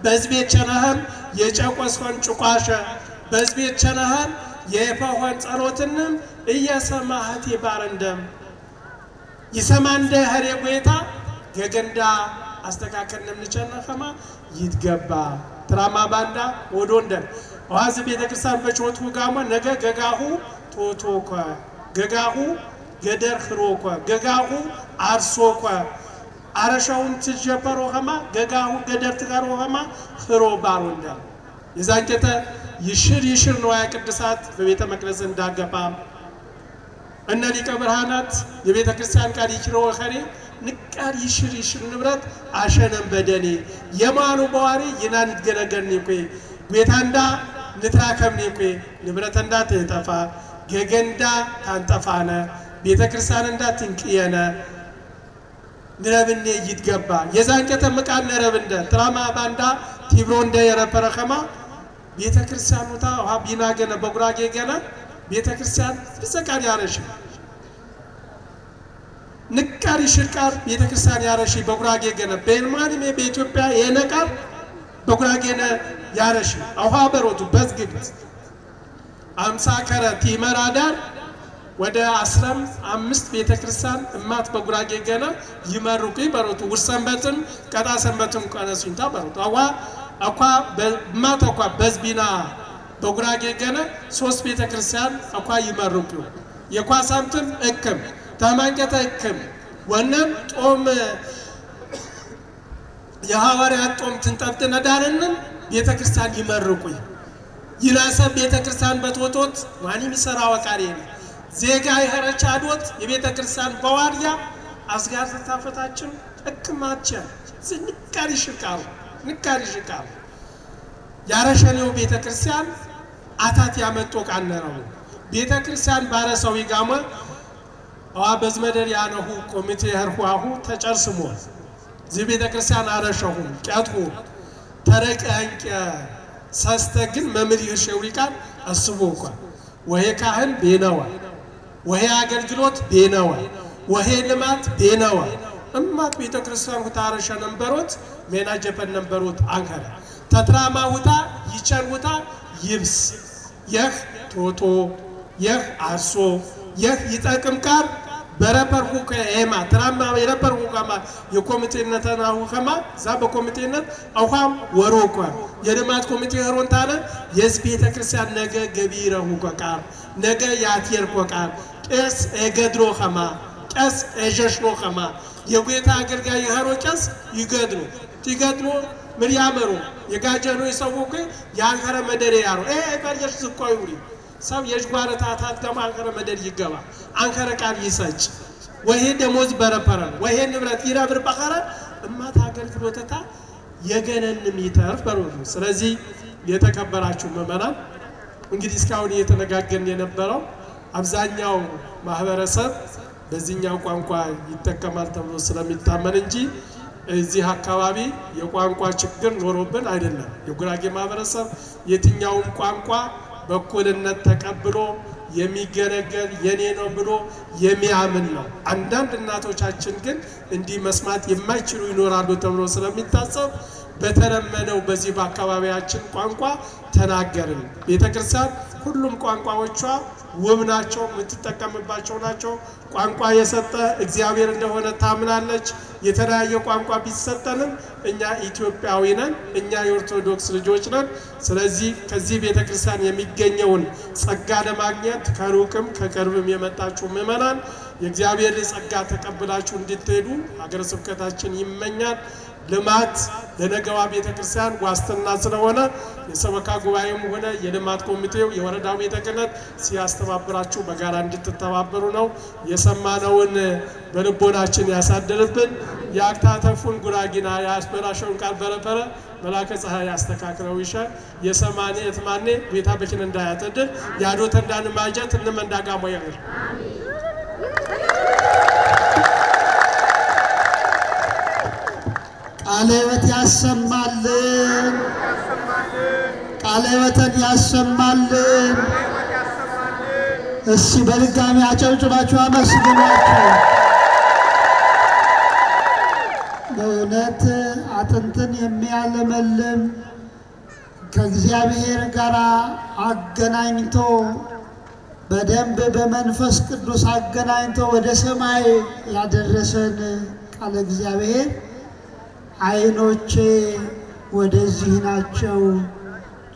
በዝቤት ቸነህም የጨቆስሆን ጭቋሸ በዝቤት ቸነህም የፈሆን ጸሎትንም እየሰማህት ይባረንደም ይሰማንደ ሀሬ ጌታ ገገንዳ አስተካከልንም ንቸነኸማ ይትገባ ትራማ ባንዳ ወዶንደም ዋዝ ቤተክርስቲያን በቾቱ ጋማ ነገ ገጋሁ ቶቶኮ ገጋሁ ገደር ኽሮኮ ገጋሁ አርሶኮ አረሻውን ትጀበሮ ኸማ ገጋሁ ገደር ትጋሮ ኸማ ኽሮ ባሮንደም የዛንከተ ይሽር ነው ያ ቅዱሳት በቤተ መቅደስ እንዳገባ እነ ሊቀ ብርሃናት የቤተ ክርስቲያን ቃል ይችረው ኸሬ ንቃር ይሽር ንብረት አሸነም በደኔ የማኑ በዋሪ ይናን ይገለገልኒ ቆይ ጌታንዳ ንትራከምኒ ቆይ ንብረት እንዳ ተጠፋ ገገንዳ ታንጠፋነ ቤተ ክርስቲያን እንዳ ትንቅየነ ንረብኔ ይትገባ የዛንከተ መቃል ነረብንደ ትራማ ባንዳ ቲብሮ እንደ የረፈረኸማ ቤተ ክርስቲያኑታ ሀቢና ገነ በጉራጌ ገነ ቤተ ክርስቲያን በዘቃር ያረሽ ንቃሪ ሽርቃር ቤተ ክርስቲያን ያረሽ በጉራጌ ገነ በእንማኒሜ በኢትዮጵያ የነቃር በጉራጌ ነ ያረሽ አውሃ በሮቱ በዝግብት 50 ከረት ይመራዳር ወደ 15 ቤተ ክርስቲያን እማት በጉራጌ ገነ ይመሩቂ በሮቱ ውርሰንበትም ቀዳ ሰንበትም ቀነሱንታ በሮቱ አኳ በማት አኳ በዝቢና በጉራጌ ገነ 3 ቤተ ክርስቲያን አኳ ይመሩቁ የኳሳምትም እክም ታማንቀተ እክም ወነም ጦም የሐዋርያት ጦም ትንጠብጥነ ዳርንን ቤተ ክርስቲያን ይመሩቁ ይላሰብ ቤተ ክርስቲያን በቶቶት ማንም ይሰራ ወቃሪ ነው ዜጋ ይኸረች አዶት የቤተ ክርስቲያን በዋርያ አስጋር ተታፈታችን እክማቸው ዝንቃሪ ሽቃሩ ያረሸኔው ቤተ ክርስቲያን አታት ያመጡ ቃነራው ቤተ ክርስቲያን ባረሰው ይጋማ አዋ በዝመደር ያነሁ ኮሚቴ ህርሁአሁ ተጨርስሞ ዚህ ቤተ ክርስቲያን አረሸሁ ቂያጥሁ ተረቀንቀ ሰስተግን መምሪ ሸውሪቃን አስቦኳ ወሄ ካህን ቤነዋ ወሄ አገልግሎት ቤነዋ ወሄ ልማት ቤነዋ እማት ቤተ ክርስቲያን ታረሸ ነንበሮት ሜናጀፈን ነንበሮት አንከራ ተትራማውታ ይቸንውታ ይብስ የህ ቶቶ የህ አርሶ የህ ይጠቅም ቃር በረፐርኩ ከኤማ ትራማ የረፐርኩ ከማ የኮሚቴነታው ከማ ዛ በኮሚቴነት አውሃም ወሮኳ የልማት ኮሚቴ ሆንታለ የቤተ ክርስቲያን ነገ ገቢረው ቆቃር ነገ ያትየር ቆቃር ቄስ እገድሮ ከማ ቄስ እጀሽኖ ከማ የጌታ አገልጋይ ይኸሮጨስ ይገድሉ ምን ያመሩ የጋጀኑ ይሰውኩ ያንከረ መደረ ያሩ በርጀሽ ዝቆይውሪ سو يجوار تاتات كم أنكر مدر يجوا أنكر كار يسج وهي دموز بربرة وهي نبرة يرا بربقرة أما تاكل كروتتا يجنن ميتر برود سلزي يتكبر عشو ممرا እንግዲህ እስካሁን እየተነጋገርን የነበረው አብዛኛው ማህበረሰብ በዚህኛው ቋንቋ ይተከማል ተብሎ ስለሚታመን እንጂ እዚህ አካባቢ የቋንቋ ችግር ኖሮብን አይደለም የጉራጌ ማህበረሰብ የትኛውም ቋንቋ በኩልነት ተቀብሎ የሚገረገር የኔ ነው ብሎ የሚያምን ነው አንዳንድ እናቶቻችን ግን እንዲህ መስማት የማይችሉ ይኖራሉ ተብሎ ስለሚታሰብ በተረመነው በዚህ በአካባቢያችን ቋንቋ ተናገርን ቤተክርስቲያን ሁሉም ቋንቋዎቿ ውብ ናቸው የምትጠቀምባቸው ናቸው ቋንቋ የሰጠ እግዚአብሔር እንደሆነ ታምናለች የተለያየ ቋንቋ ቢሰጠንም እኛ ኢትዮጵያዊ ነን እኛ የኦርቶዶክስ ልጆች ነን ስለዚህ ከዚህ ቤተክርስቲያን የሚገኘውን ጸጋ ለማግኘት ከሩቅም ከቅርብም የመጣችሁ ምእመናን የእግዚአብሔር ጸጋ ተቀብላችሁ እንድትሄዱ ሀገረ ስብከታችን ይመኛል ልማት ለነገዋ ቤተክርስቲያን ዋስትና ስለሆነ የሰበካ ጉባኤም ሆነ የልማት ኮሚቴው የወረዳው ቤተክህነት ሲያስተባብራችሁ በጋራ እንድትተባበሩ ነው የሰማነውን በልቦናችን ያሳድርብን ያክታተፉን ጉራጊና ያስበራሸውን ቃል በረበረ መላከ ፀሐይ ያስተካክለው ይሻ የሰማኔ እትማኔ ቤታ በኪን እንዳያተድር ያዶተ እንዳንማጀት እንመንዳጋሞ ያገር ቃለወት ያሰማልን ቃለወትን ያሰማልን እሺ በድጋሚ አጨብጭባችሁ አመስግኗቸው በእውነት አጥንትን የሚያለመልም ከእግዚአብሔር ጋር አገናኝቶ በደንብ በመንፈስ ቅዱስ አገናኝቶ ወደ ሰማይ ያደረሰን ቃለ እግዚአብሔር አይኖቼ ወደዚህ ናቸው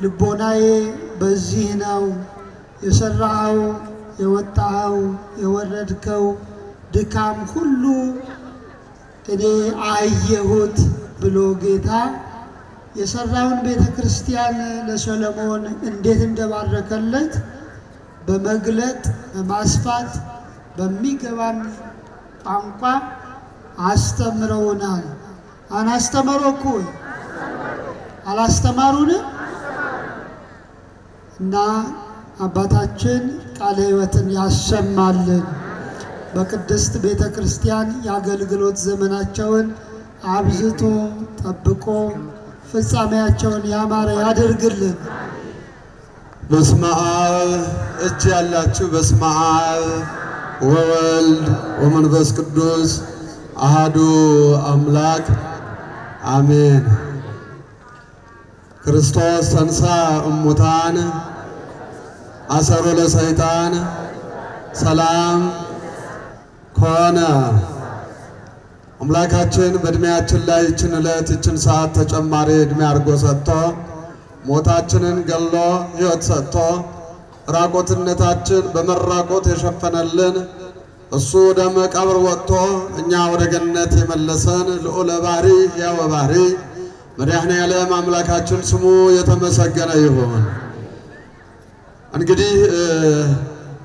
ልቦናዬ በዚህ ነው የሰራው የወጣው የወረድከው ድካም ሁሉ እኔ አየሁት ብሎ ጌታ የሰራውን ቤተክርስቲያን ለሰሎሞን እንዴት እንደባረከለት በመግለጥ በማስፋት በሚገባን ቋንቋ አስተምረውናል አናስተማሩኩ አላስተማሩን እና አባታችን ቃለ ሕይወትን ያሰማልን በቅድስት ቤተክርስቲያን ያገልግሎት ዘመናቸውን አብዝቶ ጠብቆ ፍጻሜያቸውን ያማረ ያድርግልን በስመ አብ እጅ ያላችሁ በስመ አብ ወወልድ ወመንፈስ ቅዱስ አሐዱ አምላክ አሜን ክርስቶስ ተንሥአ እሙታን አሰሮ ለሰይጣን ሰላም ኮነ አምላካችን በእድሜያችን ላይ እችን ዕለት እችን ሰዓት ተጨማሪ እድሜ አድርጎ ሰጥቶ ሞታችንን ገሎ ሕይወት ሰጥቶ ራቆትነታችን በመራቆት የሸፈነልን እሱ ወደ መቃብር ወጥቶ እኛ ወደ ገነት የመለሰን ልዑለ ባህሪ ሕያው ባህሪ መድኃኔዓለም አምላካችን ስሙ የተመሰገነ ይሁን እንግዲህ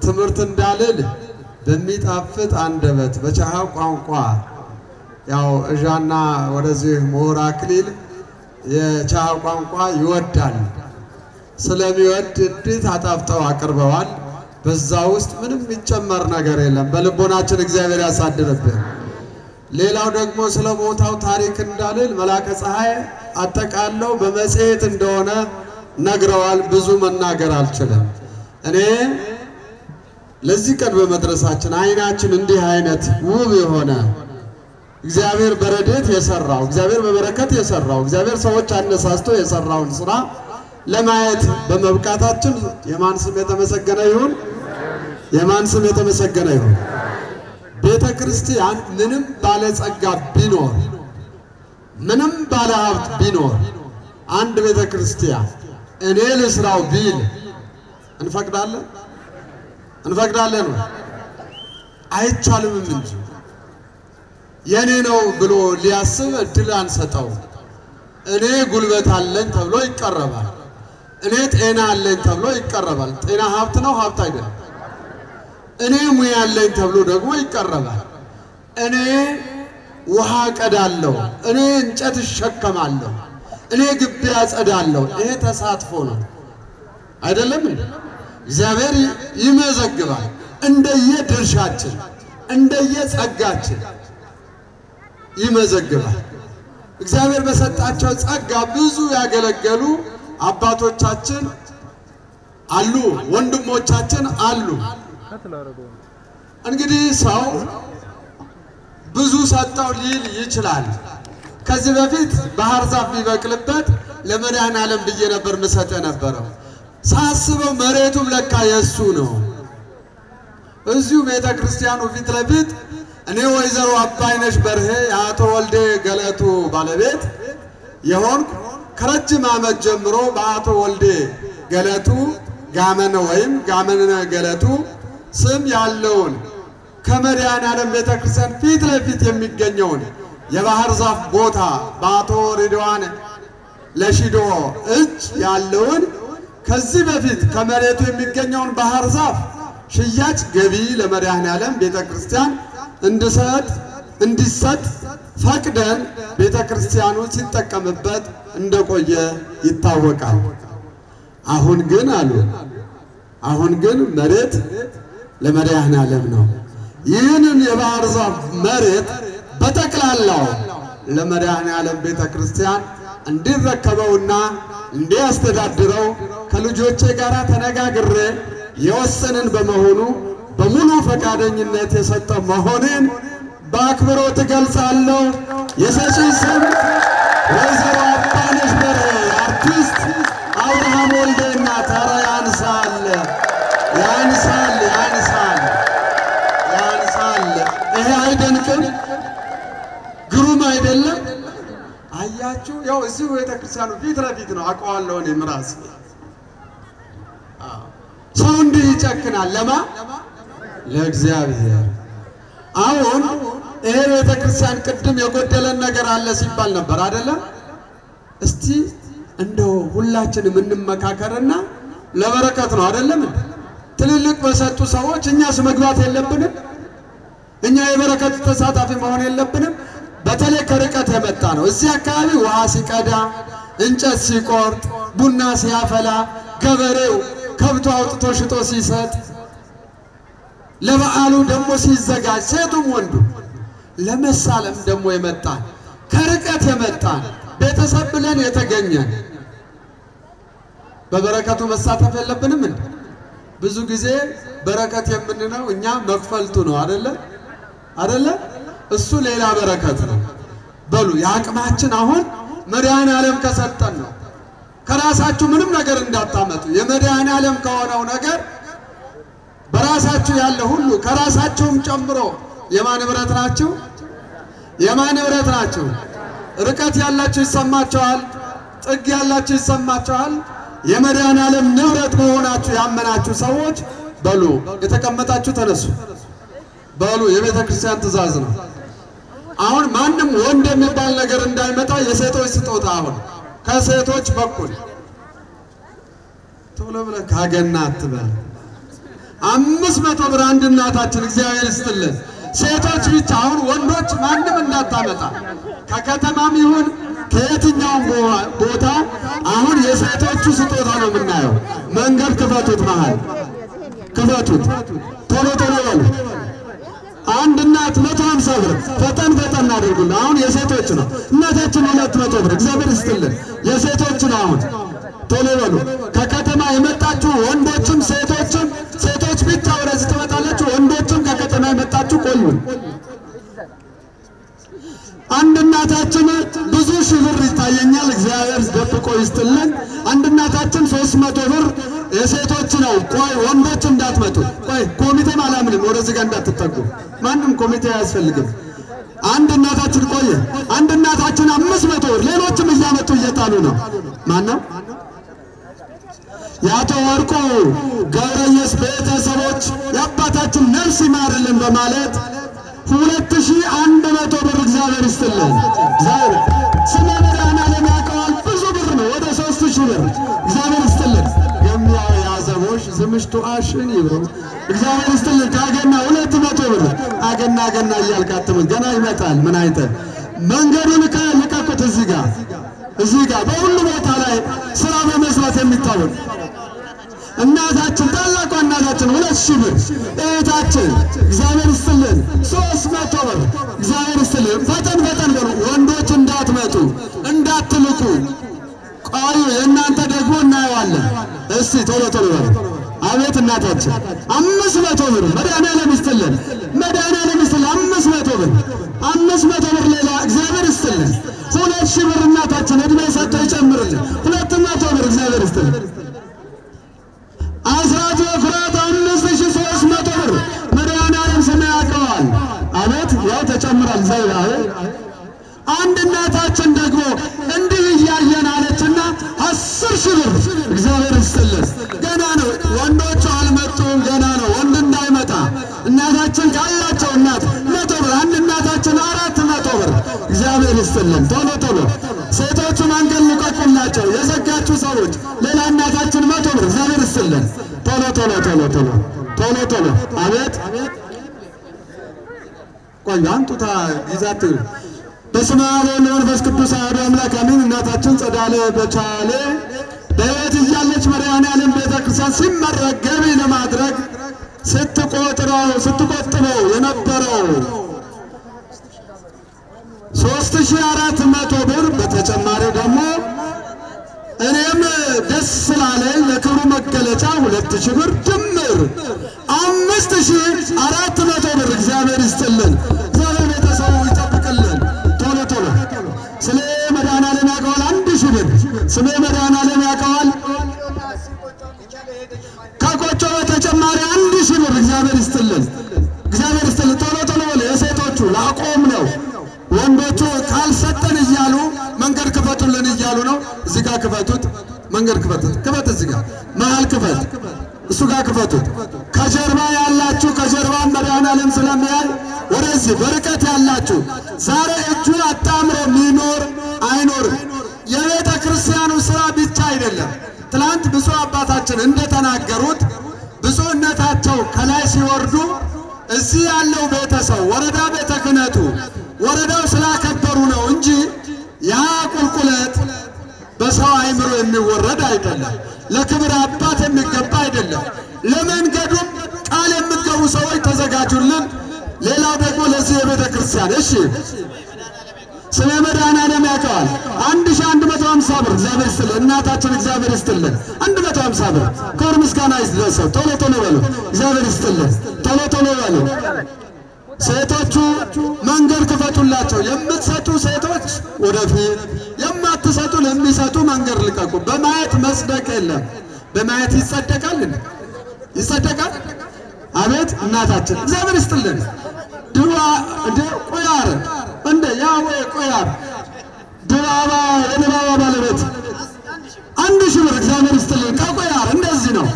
ትምህርት እንዳልል በሚጣፍጥ አንደበት በቻሃ ቋንቋ ያው እዣና ወደዚህ ምሁር አክሊል የቻሃ ቋንቋ ይወዳል ስለሚወድ እንዴት አጣፍጠው አቅርበዋል በዛ ውስጥ ምንም ይጨመር ነገር የለም በልቦናችን እግዚአብሔር ያሳድርብን ሌላው ደግሞ ስለ ቦታው ታሪክ እንዳልል መላከ ፀሐይ አጠቃለው በመጽሔት እንደሆነ ነግረዋል ብዙ መናገር አልችልም እኔ ለዚህ ቀን በመድረሳችን አይናችን እንዲህ አይነት ውብ የሆነ እግዚአብሔር በረድኤት የሰራው እግዚአብሔር በበረከት የሰራው እግዚአብሔር ሰዎች አነሳስቶ የሰራውን ስራ ለማየት በመብቃታችን የማን ስም የተመሰገነ ይሁን የማን ስም የተመሰገነ ይሁን ቤተክርስቲያን ምንም ባለጸጋ ቢኖር ምንም ባለሀብት ቢኖር አንድ ቤተክርስቲያን እኔ ልስራው ቢል እንፈቅዳለን አይቻልም እንጂ የኔ ነው ብሎ ሊያስብ እድል አንሰጠው እኔ ጉልበት አለኝ ተብሎ ይቀርባል እኔ ጤና አለኝ ተብሎ ይቀርባል። ጤና ሀብት ነው? ሀብት አይደለም። እኔ ሙያ አለኝ ተብሎ ደግሞ ይቀርባል። እኔ ውሃ ቀዳለሁ፣ እኔ እንጨት እሸከማለሁ፣ እኔ ግቢ አጸዳለሁ። ይሄ ተሳትፎ ነው አይደለም? እግዚአብሔር ይመዘግባል እንደየድርሻችን እንደየጸጋችን ይመዘግባል። እግዚአብሔር በሰጣቸው ጸጋ ብዙ ያገለገሉ አባቶቻችን አሉ፣ ወንድሞቻችን አሉ። እንግዲህ ሰው ብዙ ሰጠው ሊል ይችላል። ከዚህ በፊት ባህር ዛፍ ቢበቅልበት ለመድኃኔዓለም ብዬ ነበር ምሰጥ የነበረው። ሳስበው መሬቱም ለካ የሱ ነው። እዚሁ ቤተ ክርስቲያኑ ፊት ለፊት እኔ ወይዘሮ አባይነሽ በርሄ የአቶ ወልዴ ገለቱ ባለቤት የሆንኩ ከረጅም ዓመት ጀምሮ በአቶ ወልዴ ገለቱ ጋመነ ወይም ጋመነ ገለቱ ስም ያለውን ከመድኃኔዓለም ቤተ ክርስቲያን ፊት ለፊት የሚገኘውን የባህር ዛፍ ቦታ በአቶ ሬድዋን ለሺዶ እጅ ያለውን ከዚህ በፊት ከመሬቱ የሚገኘውን ባህር ዛፍ ሽያጭ ገቢ ለመድኃኔዓለም ቤተ ክርስቲያን እንዲሰጥ ፈቅደን ቤተ ክርስቲያኑ ሲጠቀምበት እንደቆየ ይታወቃል። አሁን ግን መሬት ለመድኃኔዓለም ነው። ይህንን የባህር ዛፍ መሬት በጠቅላላው ለመድኃኔዓለም ቤተ ክርስቲያን እንዲረከበውና እንዲያስተዳድረው ከልጆቼ ጋር ተነጋግሬ የወሰንን በመሆኑ በሙሉ ፈቃደኝነት የሰጠ መሆኔን በአክብሮት እገልጻለሁ። የሰጪ ስም ወይዘሮ አባይነሽ በርሄ፣ አርቲስት አብርሃም ወልዴና ተራ ያንሳል። ይሄ አይደንቅም? ግሩም አይደለም? አያችሁ፣ ያው እዚሁ ቤተ ክርስቲያኑ ፊት ለፊት ነው። አውቀዋለሁ እኔም ራሴ። ሰው እንዲህ ይጨክናል። ለማ ለእግዚአብሔር። አሁን ይሄ ቤተ ክርስቲያን ቅድም የጎደለን ነገር አለ ሲባል ነበር አይደለም? እስቲ እንደው ሁላችንም እንመካከርና ለበረከት ነው አይደለም? ትልልቅ በሰጡ ሰዎች እኛስ መግባት የለብንም? እኛ የበረከት ተሳታፊ መሆን የለብንም? በተለይ ከርቀት የመጣ ነው። እዚህ አካባቢ ውሃ ሲቀዳ፣ እንጨት ሲቆርጥ፣ ቡና ሲያፈላ፣ ገበሬው ከብቶ አውጥቶ ሽጦ ሲሰጥ፣ ለበዓሉ ደግሞ ሲዘጋጅ ሴቱም ወንዱ ለመሳለም ደግሞ የመጣን ከርቀት የመጣን ቤተሰብ ብለን የተገኘን በበረከቱ መሳተፍ የለብንም? ብዙ ጊዜ በረከት የምንለው እኛ መክፈልቱ ነው አይደለ? እሱ ሌላ በረከት ነው። በሉ የአቅማችን አሁን መድኃኔዓለም ከሰጠን ነው። ከራሳችሁ ምንም ነገር እንዳታመጡ። የመድኃኔዓለም ከሆነው ነገር በራሳችሁ ያለ ሁሉ ከራሳችሁም ጨምሮ የማን ንብረት ናችሁ? የማን ንብረት ናችሁ? ርቀት ያላችሁ ይሰማችኋል፣ ጥግ ያላችሁ ይሰማችኋል። የመድኃኔዓለም ንብረት መሆናችሁ ያመናችሁ ሰዎች በሉ የተቀመጣችሁ ተነሱ። በሉ የቤተ ክርስቲያን ትእዛዝ ነው። አሁን ማንም ወንድ የሚባል ነገር እንዳይመጣ የሴቶች ስጦታ አሁን ከሴቶች በኩል ቶሎ ብለህ ካገና አትበል። 500 ብር አንድ እናታችን እግዚአብሔር ይስጥልን። ሴቶች ብቻ አሁን ወንዶች ማንም እንዳታመጣ ከከተማም ይሁን ከየትኛውም ቦታ አሁን የሴቶቹ ስጦታ ነው የምናየው። መንገድ ክፈቱት፣ መሃል ክፈቱት፣ ቶሎ በሉ። አንድ እናት 150 ብር ፈጠን አድርጉልን። አሁን የሴቶች ነው እናታችን 200 ብር እግዚአብሔር ይስጥልን። የሴቶች ነው አሁን ቶሎ በሉ። ከከተማ የመጣችሁ ወንዶችም ሴቶችም፣ ሴቶች ብቻ ወደዚህ ትመጣላችሁ። ወንዶችም ከከተማ የመጣችሁ ቆዩ። አንድ እናታችን ብዙ ሺህ ብር ይታየኛል፣ እግዚአብሔር ደብቆ ይስጥልን። አንድ እናታችን 300 ብር የሴቶች ነው። ቆይ ወንዶች እንዳትመጡ። ቆይ ኮሚቴም አላምንም፣ ወደዚህ ጋር እንዳትጠጉ። ማንም ኮሚቴ አያስፈልግም። አንድ እናታችን ቆየ። አንድ እናታችን 500 ብር፣ ሌሎችም እያመጡ እየጣሉ ነው። ማን ነው? የአቶ ወርቁ ገብረየስ ቤተሰቦች የአባታችን ነፍስ ይማርልን በማለት 2100 ብር እግዚአብሔር ይስጥልን። እግዚአብሔር ስለ መድኃኔዓለም ያውቀዋል። ብዙ ብር ነው፣ ወደ 3000 ብር እግዚአብሔር ይስጥልን። ስምሽ ቱአሽን ይብሩ እግዚአብሔር ይስጥልን። ካገና 200 ብር አገና እያልክ አትምን። ገና ይመጣል። ምን አይተ መንገዱን ልቀቁት። እዚህ ጋር በሁሉ ቦታ ላይ ስራ በመስራት የሚታወቅ እናታችን ታላቋ እናታችን 2000 ብር እህታችን እግዚአብሔር ይስጥልን 300 ብር እግዚአብሔር ይስጥልን። ፈጠን በሉ ወንዶች እንዳትመጡ እንዳትልኩ ቆዩ። የእናንተ ደግሞ እናየዋለን። እስቲ ቶሎ በሉ። አቤት እናታችን 500 ብር መድኃኒዓለም ይስጥልን 500 ብር 500 ብር ሌላ እግዚአብሔር ይስጥልን 2000 ብር እናታችን እድሜ ሰጥቶ ይጨምርልን 200 ብር እግዚአብሔር ይስጥልን። አስራት በኩራት 5300 ብር መድኃኒዓለም ስም ያውቀዋል። አቤት ያው ተጨምራል ዘይራ አንድ እናታችን ደግሞ እንዲህ እያየን አለችና 10000 ብር እግዚአብሔር ይስጥልን። ገና ነው ወንዶቹ አልመጡም። ገና ነው ወንድ እንዳይመጣ እናታችን ካላቸው እናት 100 ብር አንድ እናታችን 400 ብር እግዚአብሔር ይስጥልን። ቶሎ ሴቶቹ መንገድ ልቀቁላቸው። የዘጋችሁ ሰዎች ሌላ እናታችን 100 ብር እግዚአብሔር ይስጥልን። ቶሎ አቤት ቆይ አንቱታ ይዛት በስመ አብ ወወልድ ወመንፈስ ቅዱስ አሐዱ አምላክ አሜን። እናታችን ጸዳለ በቻለ በሕይወት እያለች መድኃኒዓለም ቤተክርስቲያን ሲመረቅ ገቢ ለማድረግ ስትቆጥበው የነበረው 3400 ብር በተጨማሪ ደግሞ እኔም ደስ ስላለኝ ለክብሩ መገለጫ 2000 ብር ድምር 5400 ብር እግዚአብሔር ይስጥልን። እግዚአብሔር ቤተሰቡ ይጠብቅልን። ቶሎ ስለ መድኃኒዓለም ያውቀዋል 1000 ብር ስለ መድኃኒዓለም ያውቀዋል። ከቆጮ በተጨማሪ 1000 ብር እግዚአብሔር ይስጥልን። ቶሎ በለ። የሴቶቹ ላቆም ነው። ወንዶቹ ካልሰጠን እያሉ መንገድ ክፈቱልን እያሉ ነው። እዚህ ጋር ክፈቱት። መንገድ ክፈት እዚህ ጋር መሃል ክፈት። እሱ ጋር ክፈቱት። ከጀርባ ያላችሁ ከጀርባ መድኃኒዓለም ስለሚያይ ወደዚህ በርቀት ያላችሁ ዛሬ እጁ አጣምሮ ሚኖር አይኖርም። የቤተ ክርስቲያኑ ስራ ብቻ አይደለም። ትላንት ብፁዕ አባታችን እንደተናገሩት ብፁዕነታቸው ከላይ ሲወርዱ እዚህ ያለው ቤተሰብ ወረዳ ቤተ ክህነቱ ወረዳው ስላከበሩ ነው እንጂ ያ ቁልቁለት በሰው አይምሮ የሚወረድ አይደለም። ለክብር አባት የሚገባ አይደለም። ለመንገዱም ቃል የምትገቡ ሰዎች ተዘጋጁልን። ሌላው ደግሞ ለዚህ የቤተ ክርስቲያን እሺ ስለ መድኃኒዓለም ያውቀዋል 1150 ብር እግዚአብሔር ይስጥልን። እናታችን እግዚአብሔር ይስጥልን 150 ብር ክብር ምስጋና ይድረሰው። ቶሎ በሉ እግዚአብሔር ይስጥልን። ቶሎ በሉ። ሴቶቹ መንገድ ክፈቱላቸው። የምትሰጡ ሴቶች ወደፊት፣ የማትሰጡ ለሚሰጡ መንገድ ልቀቁ። በማየት መስደቅ የለም። በማየት ይጸደቃል። አቤት እናታችን እግዚአብሔር ይስጥልን። ቆያር እንደ ያዌ ቆያር ድባባ የድባባ ባለቤት 1000 ብር እግዚአብሔር ይስጥልን። ከቆያር እንደዚህ ነው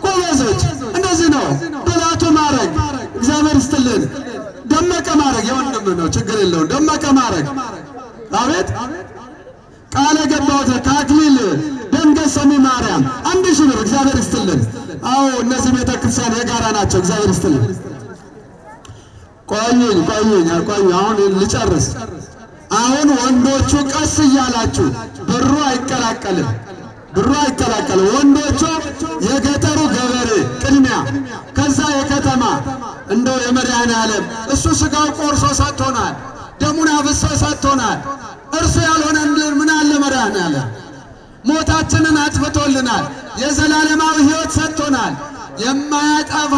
ጎበዞች፣ እንደዚህ ነው ብላቱ ማረግ እግዚአብሔር ይስጥልን። ደመቀ ማረግ የወንድም ነው ችግር የለውም። ደመቀ ማረግ አቤት ቃለ ገባሁት ከአክሊል ደንገት ሰሚ ማርያም 1000 ብር እግዚአብሔር ይስጥልን። አዎ እነዚህ ቤተክርስቲያን የጋራ ናቸው። እግዚአብሔር ይስጥልን። ቆዩኝ አሁን ልጨርስ። አሁን ወንዶቹ ቀስ እያላችሁ ብሩ አይቀላቀልም። ወንዶቹ የገጠሩ ገበሬ ቅድሚያ፣ ከዛ የከተማ እንደው የመድኃኒዓለም እሱ ስጋው ቆርሶ ሰጥቶናል፣ ደሙን አፍሶ ሰጥቶናል። እርሱ ያልሆነልን ምን አለ? መድኃኒዓለም ሞታችንን አጥፍቶልናል፣ የዘላለማዊ ሕይወት ሰጥቶናል። የማያጠፋ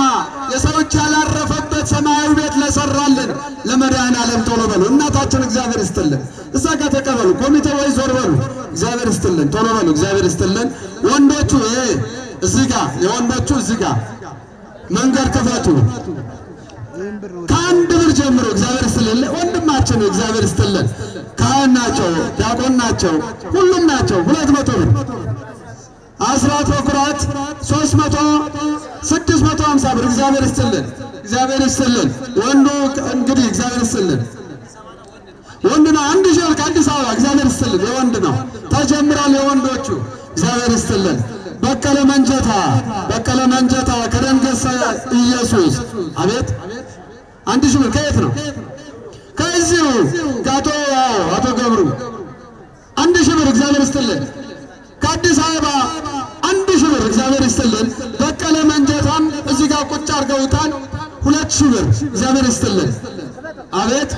የሰው እጅ ያላረፈበት ሰማያዊ ቤት ለሰራልን ለመድኃኒዓለም ቶሎ በሉ። እናታችን እግዚአብሔር ይስጥልን። እዛ ጋር ተቀበሉ። ኮሚቴ ወይ ዞር በሉ። እግዚአብሔር ይስጥልን። ቶሎ በሉ። እግዚአብሔር ይስጥልን። ወንዶቹ እዚህ ጋር የወንዶቹ እዚህ ጋር መንገድ ክፈቱ። ከአንድ ብር ጀምሮ እግዚአብሔር ይስጥልን። ወንድማችን እግዚአብሔር ይስጥልን። ካህን ናቸው፣ ዲያቆን ናቸው፣ ሁሉም ናቸው። 200 ብር አስራት በኩራት 300 650 ብር እግዚአብሔር ይስጥልን። ወንዱ እንግዲህ እግዚአብሔር ይስጥልን። ወንድ ነው 1000 ብር ከአዲስ አበባ እግዚአብሔር ይስጥልን። የወንድ ነው ተጀምሯል። የወንዶቹ እግዚአብሔር ይስጥልን። በቀለ መንጀታ ከደንገሰ ኢየሱስ አቤት 1000 ብር ከየት ነው? ከዚሁ አቶ ገብሩ 1000 ብር እግዚአብሔር ይስጥልን። ከአዲስ አበባ 1000 ብር እግዚአብሔር ይስጥልን። በቀለ መንጀታም እዚህ ጋር ቁጭ አድርገውታል 2000 ብር እግዚአብሔር ይስጥልን። አቤት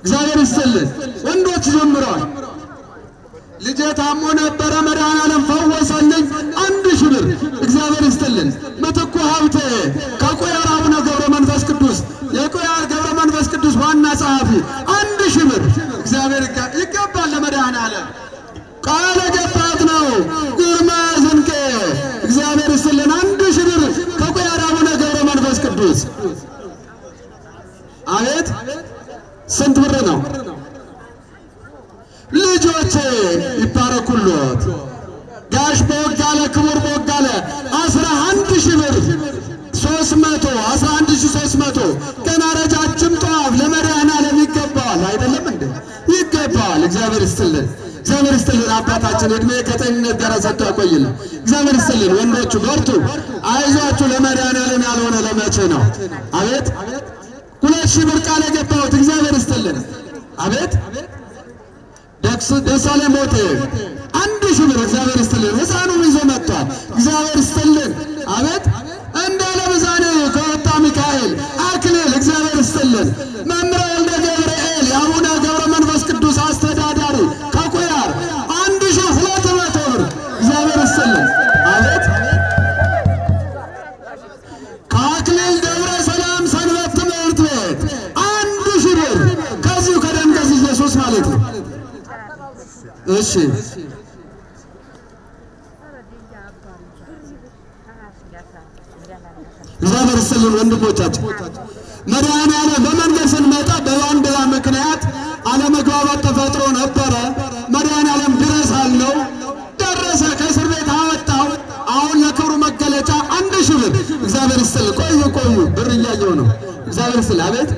እግዚአብሔር ይስጥልን። ወንዶች ጀምረዋል። ልጄ ታሞ ነበረ መድኃኔዓለም ፈወሰልኝ 1000 ብር እግዚአብሔር ይስጥልን። ምትኩ ሀብቴ ከቁያር አቡነ ገብረ መንፈስ ቅዱስ የቁያር ገብረ መንፈስ ቅዱስ ዋና ጸሐፊ 1000 ብር እግዚአብሔር ይገባል ለመድኃኔዓለም ቃል ገባት ነው። ግርማ ዝንቄ እግዚአብሔር ይስጥልን 1000 ብር ከቁያር አቡነ ገብረ መንፈስ ቅዱስ አቤት ስንት ብር ነው? ልጆቼ ይባረኩልዎት። ጋሽ ቦጋለ ክቡር ቦጋለ 11000 ብር 11300 ገና ረጃጅም ጧፍ ለመድኃኔዓለም ይገባዋል አይደለም እንዴ? ይገባዋል። እግዚአብሔር ይስጥልን። እግዚአብሔር ይስጥልን። አባታችን እድሜ ከጤንነት ጋር ሰጥቶ ያቆይልን። እግዚአብሔር ይስጥልን። ወንዶቹ በርቱ፣ አይዟችሁ። ለመድኃኔዓለም ያልሆነ ለመቼ ነው? አቤት 2000 ብር ቃል የገባሁት እግዚአብሔር ይስጥልን። አቤት ደሳሌ ሞቴ 1000 ብር እግዚአብሔር ይስጥልን። ሕፃኑም ይዞ መጥቷል። እግዚአብሔር ይስጥልን። አቤት እንዳለ ብዛኔ ከወጣ ሚካኤል አክሊል እግዚአብሔር ይስጥልን። መምህረ ወልደ ገብርኤል የአቡነ ገብረ መንፈስ ቅዱስ አስተዳዳሪ ከቁያር 1200 ብር እግዚአብሔር ይስጥልን። አቤት ከአክሊል ደብረ ሰላም ሰንበት ትምህርት ቤት 1000 ብር ከዚሁ ከደንገዝ ኢየሱስ ማለት ነው። እሺ እግዚአብሔር ይስጥልን። ወንድሞቻችን መድኃኔዓለም በመንገድ ስንመጣ በባንዲራ ምክንያት አለመግባባት ተፈጥሮ ነበረ። መድኃኔዓለም ድረስ አልነው፣ ደረሰ። ከእስር ቤት አወጣው። አሁን ለክብሩ መገለጫ 1000 ብር እግዚአብሔር ይስጥልን። ቆዩ ብር እያየሁ ነው። እግዚአብሔር ይስጥልን። አቤት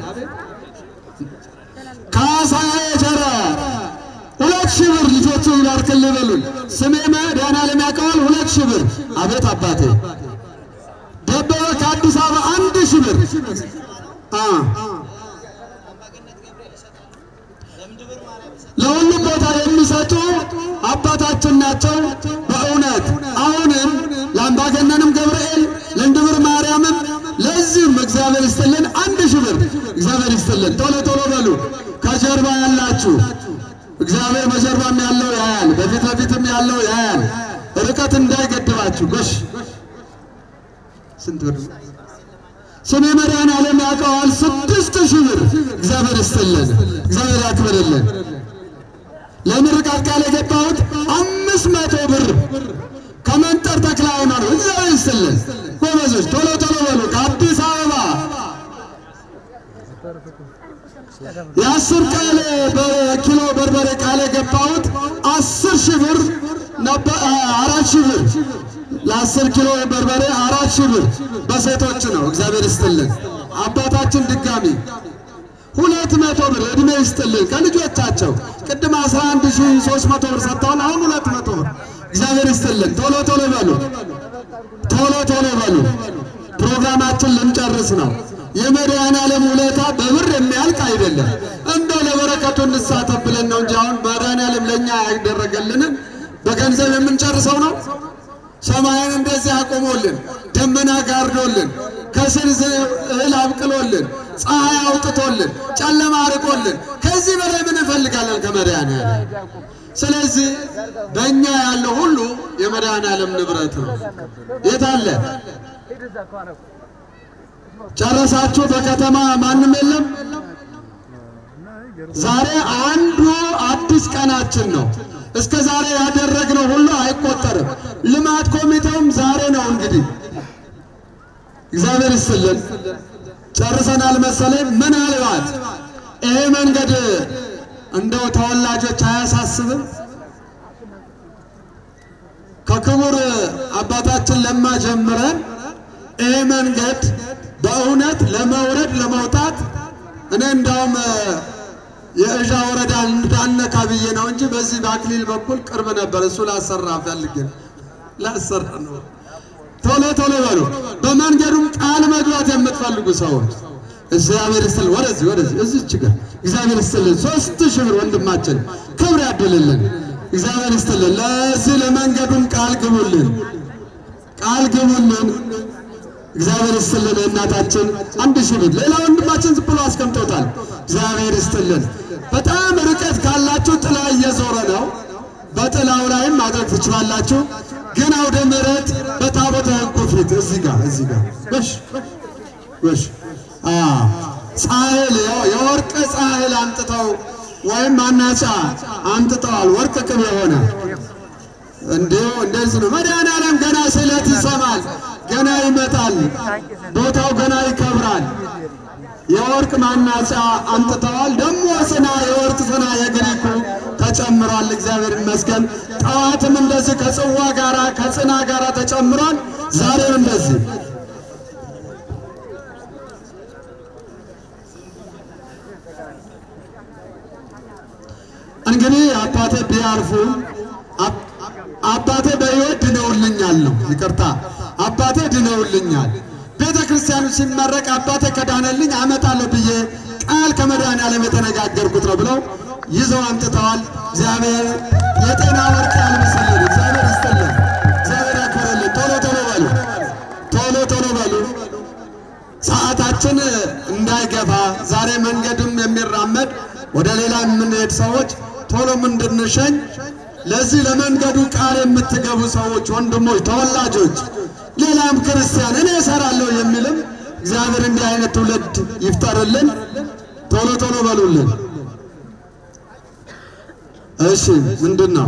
ካሳዬ ጀረ 2000 ብር ልጆቹ ይባርክልኝ በሉን። ስሜ መድኃኔዓለም ያውቀዋል 2000 ብር። አቤት አባቴ ደበበ ከአዲስ አበባ 1000 ብር ለሁሉም ቦታ የሚሰጡ አባታችን ናቸው በእውነት። አሁንም ለአምባገነንም ገብርኤል ለእንድብር ማርያምም ለዚህም እግዚአብሔር ይስጥልን 1000 ብር እግዚአብሔር ይስጥልን። ቶሎ በሉ። ከጀርባ ያላችሁ እግዚአብሔር በጀርባም ያለው ያያል፣ በፊት ለፊትም ያለው ያያል። ርቀት እንዳይገድባችሁ። ጎሽ ስንት ብር? ስሜ መድኃኔዓለም ያውቀዋል 6000 ብር እግዚአብሔር ይስጥልን። እግዚአብሔር ያክብርልን። ለምርቃት ቃል የገባሁት 500 ብር ከመንጠር ተክለ ሃይማኖት እግዚአብሔር ይስጥልን። ጎበዞች ቶሎ በሉ። ከአዲስ አበባ የ10 ቃል በኪሎ በርበሬ ቃል የገባሁት 10000 ብር ነበር። 4000 ብር ለ10 ኪሎ በርበሬ 4000 ብር በሴቶች ነው። እግዚአብሔር ይስጥልን። አባታችን ድጋሚ 200 ብር እድሜ ይስጥልን ከልጆቻቸው። ቅድም 11300 ብር ሰጥተዋል። አሁን 200 ብር እግዚአብሔር ይስጥልን። ቶሎ በሉ። ፕሮግራማችን ልንጨርስ ነው። የመድኃኔዓለም ውለታ በብር የሚያልቅ አይደለም። እንደው ለበረከቱ እንሳተፍ ብለን ነው እንጂ አሁን መድኃኔዓለም ለኛ ያደረገልንን በገንዘብ የምንጨርሰው ነው። ሰማይን እንደዚህ አቆሞልን፣ ደመና ጋርዶልን፣ ከስር እህል አብቅሎልን፣ ፀሐይ አውጥቶልን፣ ጨለማ አርቆልን ከዚህ በላይ ምን እንፈልጋለን ከመድኃኔዓለም? ስለዚህ በእኛ ያለው ሁሉ የመድኃኔዓለም ንብረት ነው። የት አለ? ጨረሳችሁ? በከተማ ማንም የለም። ዛሬ አንዱ አዲስ ቀናችን ነው። እስከ ዛሬ ያደረግነው ሁሉ አይቆጠርም። ልማት ኮሚቴውም ዛሬ ነው እንግዲህ እግዚአብሔር ይስጥልን። ጨርሰናል መሰለኝ። ምናልባት ይሄ መንገድ እንደው ተወላጆች አያሳስብም? ከክቡር አባታችን ለማ ጀምረን ይሄ መንገድ በእውነት ለመውረድ ለመውጣት እኔ እንዳውም የእዣ ወረዳ እንዳነካ ብዬ ነው እንጂ በዚህ በአክሊል በኩል ቅርብ ነበር። እሱ ላሰራ ፈልግ ላሰራ ነው። ቶሎ ቶሎ በሉ። በመንገዱም ቃል መግባት የምትፈልጉ ሰዎች እግዚአብሔር ይስጥልን። ወደዚህ እዚች ጋር እግዚአብሔር ይስጥልን። 3000 ብር ወንድማችን ክብር ያድልልን። እግዚአብሔር ይስጥልን። ለዚህ ለመንገዱም ቃል ግቡልን። እግዚአብሔር ይስጥልን። እናታችን 1000 ብር ሌላ ወንድማችን ዝም ብሎ አስቀምጦታል። እግዚአብሔር ይስጥልን። በጣም ርቀት ካላችሁ ጥላ እየዞረ ነው። በጥላው ላይም ማድረግ ትችላላችሁ። ግን አውደ ምሕረት በታቦተ ሕጉ ፊት እዚህ ጋር ጻሕል የወርቅ ጻሕል አምጥተው ወይም ማናጫ አምጥተዋል። ወርቅ ቅብ የሆነ እንደዚህ ነው። መድኃኔዓለም ገና ስለት ይሰማል፣ ገና ይመጣል፣ ቦታው ገና ይከብራል። የወርቅ ማናጫ አምጥተዋል። ደግሞ የወርቅ ጽና የግሪኩ ተጨምሯል። እግዚአብሔር ይመስገን። ጠዋትም እንደዚህ ከጽዋ ጋራ ከጽና ጋራ ተጨምሯል። ዛሬም እንደዚህ እንግዲህ አባቴ ቢያርፉ አባቴ በሕይወት ድነውልኛል ነው። ይቅርታ አባቴ ድነውልኛል። ቤተ ክርስቲያኑ ሲመረቅ አባቴ ከዳነልኝ አመጣለሁ ብዬ ቃል ከመድኃኔዓለም የተነጋገርኩት ነው ብለው ይዘው አምጥተዋል። እግዚአብሔር የጤና ወርቅ ያልብስልን። እግዚአብሔር ይስጥልን። እግዚአብሔር ያክብርልን። ቶሎ በሉ። ሰዓታችን እንዳይገፋ ዛሬ መንገድም የሚራመድ ወደ ሌላ የምንሄድ ሰዎች ቶሎ እንድንሸኝ ለዚህ ለመንገዱ ቃል የምትገቡ ሰዎች ወንድሞች፣ ተወላጆች፣ ሌላም ክርስቲያን እኔ እሰራለሁ የሚልም እግዚአብሔር እንዲህ አይነት ትውልድ ይፍጠርልን። ቶሎ በሉልን። እሺ ምንድነው?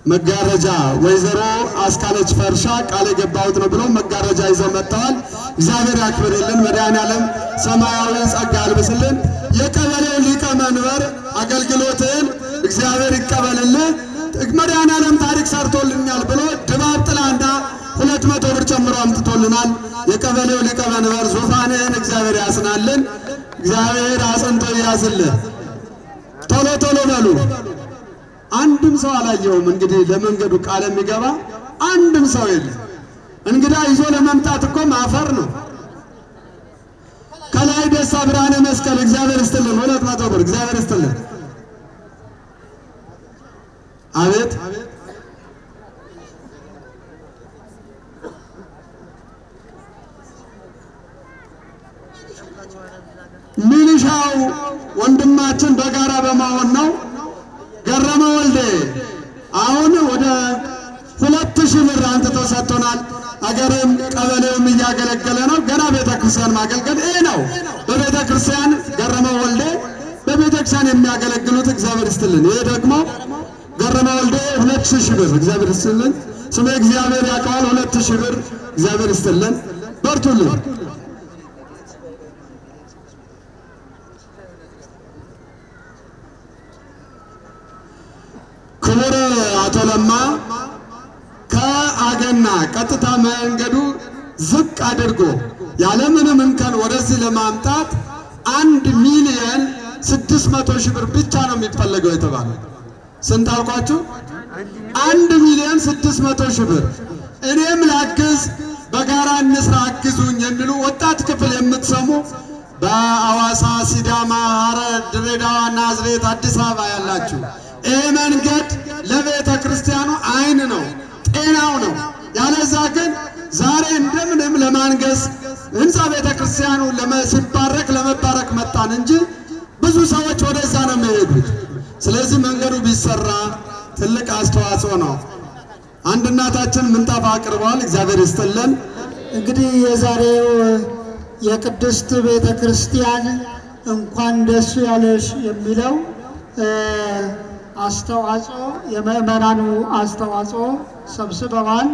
መጋረጃ ወይዘሮ አስካለች ፈርሻ ቃል የገባሁት ነው ብለው መጋረጃ ይዘው መጥተዋል። እግዚአብሔር ያክብርልን። መድኃኔዓለም ሰማያዊ ጸጋ ያልብስልን። የቀበሌው ሊቀ መንበር አገልግሎትን እግዚአብሔር ይቀበልልህ። መድኃኔዓለም ታሪክ ሰርቶልኛል ብሎ ድባብ ጥላና 200 ብር ጨምሮ አምጥቶልናል። የቀበሌው ሊቀ መንበር ዙፋንህን እግዚአብሔር ያስናልን። እግዚአብሔር አጽንቶ ያዝልን። ቶሎ በሉ። አንድም ሰው አላየውም። እንግዲህ ለመንገዱ ቃል የሚገባ አንድም ሰው የለም። እንግዳ ይዞ ለመምጣት እኮ ማፈር ነው። ከላይ ደስታ ብርሃነ መስቀል እግዚአብሔር ይስጥልን። 200 ብር እግዚአብሔር ይስጥልን። አቤት ሚሊሻው ወንድማችን በጋራ በመሆን ነው። ገረመ ወልዴ አሁን ወደ 2000 ብር አንጥቶ ሰጥቶናል። አገርም ቀበሌውም እያገለገለ ነው። ገና ቤተክርስቲያን ማገልገል ይሄ ነው። በቤተክርስቲያን ገረመ ወልዴ በቤተክርስቲያን የሚያገለግሉት እግዚአብሔር ይስጥልን። ይሄ ደግሞ ገረመ ወልዴ 2000 ብር እግዚአብሔር ይስጥልን። ስለ እግዚአብሔር ያውቀዋል። 2000 ብር እግዚአብሔር ይስጥልን። በርቱልን። ክቡር አቶ ለማ ከአገና ቀጥታ መንገዱ ዝቅ አድርጎ ያለምንም እንከን ወደዚህ ለማምጣት 1,600,000 ብር ብቻ ነው የሚፈልገው የተባለው። ስንት አልኳችሁ? 1,600,000 ብር። እኔም ላግዝ በጋራ እንስራ አግዙኝ የሚሉ ወጣት ክፍል የምትሰሙ በአዋሳ፣ ሲዳማ፣ ሐረር፣ ድሬዳዋ፣ ናዝሬት፣ አዲስ አበባ ያላችሁ ይህ መንገድ ለቤተ ክርስቲያኑ አይን ነው፣ ጤናው ነው። ያለዛ ግን ዛሬ እንደምንም ለማንገስ ህንፃ ቤተ ክርስቲያኑ ሲባረክ ለመባረክ መጣን እንጂ ብዙ ሰዎች ወደዛ ነው የሚሄዱት። ስለዚህ መንገዱ ቢሰራ ትልቅ አስተዋጽኦ ነው። አንድ እናታችን ምንጣፍ አቅርበዋል። እግዚአብሔር ይስጥልን። እንግዲህ የዛሬው የቅድስት ቤተ ክርስቲያን እንኳን ደስ ያለሽ የሚለው አስተዋጽኦ የምእመናኑ አስተዋጽኦ ሰብስበዋል።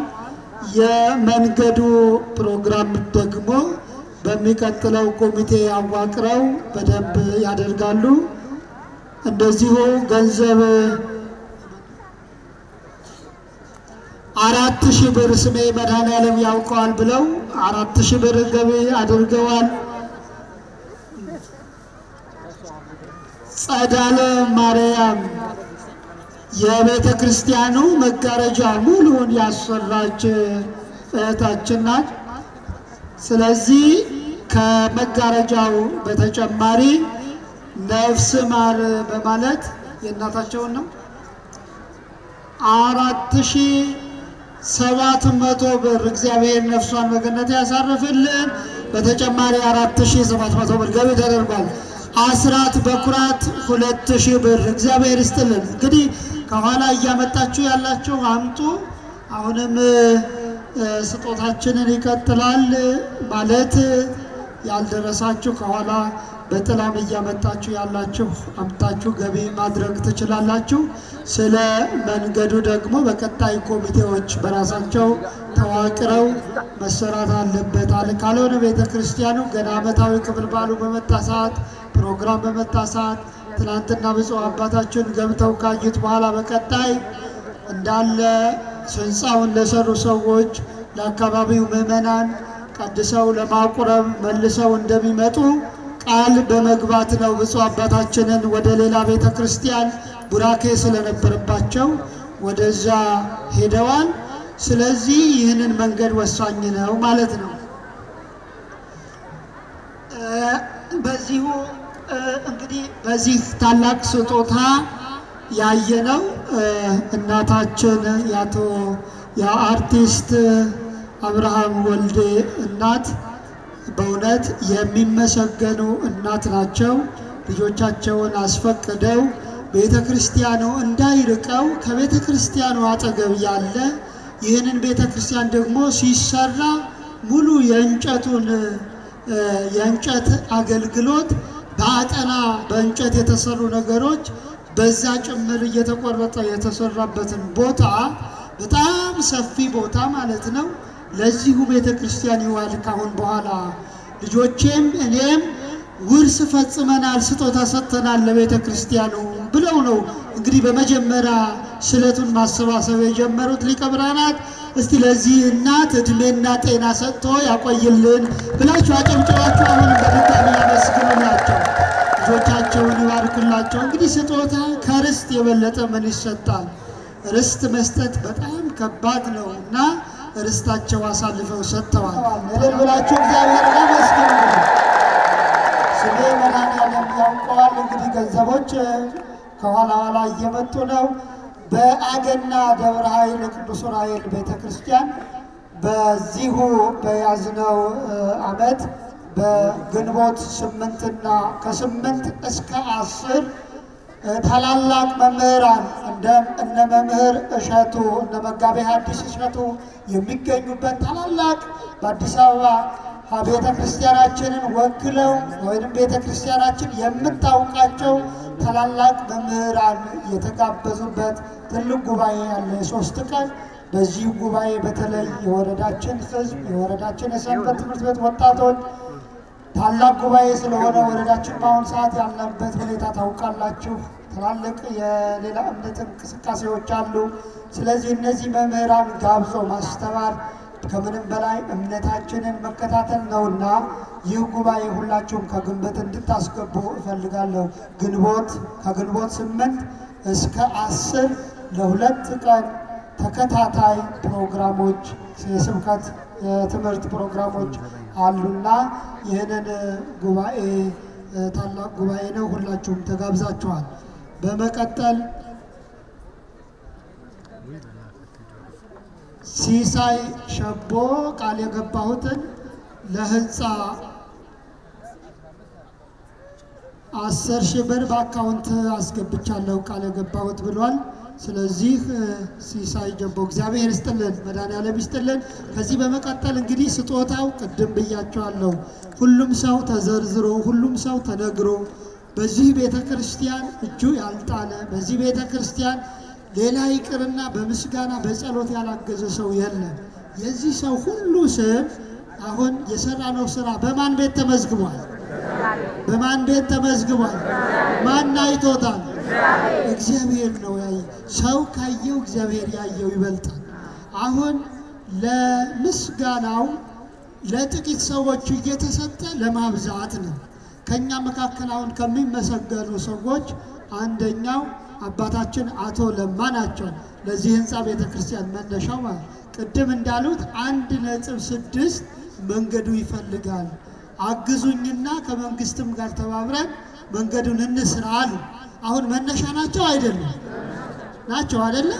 የመንገዱ ፕሮግራም ደግሞ በሚቀጥለው ኮሚቴ አዋቅረው በደንብ ያደርጋሉ። እንደዚሁ ገንዘብ 4000 ብር ስሜ መድኃኔዓለም ያውቀዋል ብለው 4000 ብር ገቢ አድርገዋል። ጸዳለ ማርያም የቤተ ክርስቲያኑ መጋረጃ ሙሉውን ያሰራች እህታችን ናት። ስለዚህ ከመጋረጃው በተጨማሪ ነፍስ ማር በማለት የእናታቸውን ነው 4700 ብር እግዚአብሔር ነፍሷን በገነት ያሳርፍልን። በተጨማሪ 4700 ብር ገቢ ተደርጓል። አስራት በኩራት 2000 ብር እግዚአብሔር ይስጥልን። እንግዲህ ከኋላ እያመጣችሁ ያላችሁ አምጡ። አሁንም ስጦታችንን ይቀጥላል ማለት ያልደረሳችሁ ከኋላ በጥላም እያመጣችሁ ያላችሁ አምጣችሁ ገቢ ማድረግ ትችላላችሁ። ስለ መንገዱ ደግሞ በቀጣይ ኮሚቴዎች በራሳቸው ተዋቅረው መሰራት አለበት። ካልሆነ ቤተ ክርስቲያኑ ገና ዓመታዊ ክብረ በዓሉ በመጣ ሰዓት ፕሮግራም በመጣ ሰዓት ትናንትና ብፁዕ አባታችን ገብተው ካዩት በኋላ በቀጣይ እንዳለ ህንፃውን ለሰሩ ሰዎች ለአካባቢው ምዕመናን ቀድሰው ለማቁረብ መልሰው እንደሚመጡ ቃል በመግባት ነው ብፁዕ አባታችንን ወደ ሌላ ቤተ ክርስቲያን ቡራኬ ስለነበረባቸው ወደዛ ሄደዋል። ስለዚህ ይህንን መንገድ ወሳኝ ነው ማለት ነው። በዚሁ እንግዲህ በዚህ ታላቅ ስጦታ ያየነው እናታችን የአርቲስት አብርሃም ወልዴ እናት በእውነት የሚመሰገኑ እናት ናቸው። ልጆቻቸውን አስፈቅደው ቤተ ክርስቲያኑ እንዳይርቀው ከቤተ ክርስቲያኑ አጠገብ ያለ ይህንን ቤተ ክርስቲያን ደግሞ ሲሰራ ሙሉ የእንጨት አገልግሎት በአጠና በእንጨት የተሰሩ ነገሮች በዛ ጭምር እየተቆረጠ የተሰራበትን ቦታ በጣም ሰፊ ቦታ ማለት ነው ለዚሁ ቤተ ክርስቲያን ይዋል። ካሁን በኋላ ልጆቼም እኔም ውርስ ፈጽመናል፣ ስጦታ ሰጥተናል ለቤተ ክርስቲያኑ ብለው ነው እንግዲህ በመጀመሪያ ስለቱን ማሰባሰብ የጀመሩት ሊቀ ብርሃናት። እስቲ ለዚህ እናት እድሜና ጤና ሰጥቶ ያቆይልን ብላችሁ አጨብጭባችሁ አሁን በድጋሚ ያመስግኑላቸው፣ ልጆቻቸውን ይባርክላቸው። እንግዲህ ስጦታ ከርስት የበለጠ ምን ይሰጣል? ርስት መስጠት በጣም ከባድ ነው እና ርስታቸው አሳልፈው ሰጥተዋል። እልል ብላችሁ እግዚአብሔር ይመስገን። ስሜ መድኃኔዓለም ያውቀዋል። እንግዲህ ገንዘቦች ከኋላ ኋላ እየመጡ ነው። በአገና ደብረ ኃይል ቅዱስ ዑራኤል ቤተ ክርስቲያን በዚሁ በያዝነው ዓመት በግንቦት 8 ከ8 እስከ 10 ታላላቅ መምህራን እነ መምህር እሸቱ እነ መጋቤ ሐዲስ እሸቱ የሚገኙበት ታላላቅ በአዲስ አበባ ቤተ ክርስቲያናችንን ወክለው ወይም ቤተ ክርስቲያናችን የምታውቃቸው ታላላቅ መምህራን የተጋበዙበት ትልቅ ጉባኤ ያለ 3 ቀን። በዚህ ጉባኤ በተለይ የወረዳችን ሕዝብ የወረዳችን የሰንበት ትምህርት ቤት ወጣቶች ታላቅ ጉባኤ ስለሆነ ወረዳችን በአሁኑ ሰዓት ያለበት ሁኔታ ታውቃላችሁ። ትላልቅ የሌላ እምነት እንቅስቃሴዎች አሉ። ስለዚህ እነዚህ መምህራን ጋብዞ ማስተማር ከምንም በላይ እምነታችንን መከታተል ነውና ይህ ጉባኤ ሁላችሁም ከግንቦት እንድታስገቡ እፈልጋለሁ። ከግንቦት 8 እስከ 10 ለ2 ቀን ተከታታይ ፕሮግራሞች የስብከት የትምህርት ፕሮግራሞች አሉና ይህንን ጉባኤ ታላቅ ጉባኤ ነው። ሁላችሁም ተጋብዛችኋል። በመቀጠል ሲሳይ ሸቦ ቃል የገባሁትን ለህንፃ 10,000 ብር በአካውንት አስገብቻለሁ ቃል የገባሁት ብሏል። ስለዚህ ሲሳይ ጀቦ እግዚአብሔር ይስጥልን፣ መድኃኔዓለም ይስጥልን። ከዚህ በመቀጠል እንግዲህ ስጦታው ቅድም ብያቸዋለሁ። ሁሉም ሰው ተዘርዝሮ ሁሉም ሰው ተነግሮ በዚህ ቤተ ክርስቲያን እጁ ያልጣለ በዚህ ቤተ ክርስቲያን ሌላ ይቅርና በምስጋና በጸሎት ያላገዘ ሰው የለም። የዚህ ሰው ሁሉ ስም አሁን የሰራነው ስራ በማን ቤት ተመዝግቧል? በማን ቤት ተመዝግቧል? ማን አይቶታል? እግዚአብሔር ነው ያየው። ሰው ካየው እግዚአብሔር ያየው ይበልጣል። አሁን ለምስጋናው ለጥቂት ሰዎች እየተሰጠ ለማብዛት ነው። ከኛ መካከል አሁን ከሚመሰገኑ ሰዎች አንደኛው አባታችን አቶ ለማ ናቸው። ለዚህ ህንጻ ቤተክርስቲያን መነሻው ማለት ቅድም እንዳሉት 1.6 መንገዱ ይፈልጋል አግዙኝና ከመንግስትም ጋር ተባብረን መንገዱን እንስራ አሉ። አሁን መነሻ ናቸው አይደለም ናቸው አይደለ?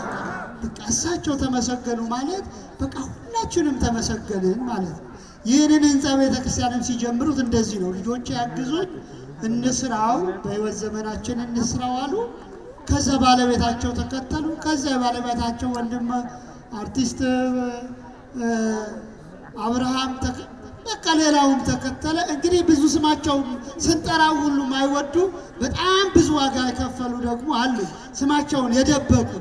እሳቸው ተመሰገኑ ማለት በቃ ሁላችንም ተመሰገንን ማለት ነው። ይህንን ህንጻ ቤተክርስቲያንም ሲጀምሩት እንደዚህ ነው። ልጆች ያግዙኝ እንስራው በህይወት ዘመናችን እንስራው አሉ። ከዛ ባለቤታቸው ተከተሉ። ከዛ ባለቤታቸው ወንድም አርቲስት አብርሃም በቃ ሌላውም ተከተለ። እንግዲህ ብዙ ስማቸው ስንጠራው ሁሉ ማይወዱ በጣም ብዙ ዋጋ የከፈሉ ደግሞ አሉ፣ ስማቸውን የደበቁ።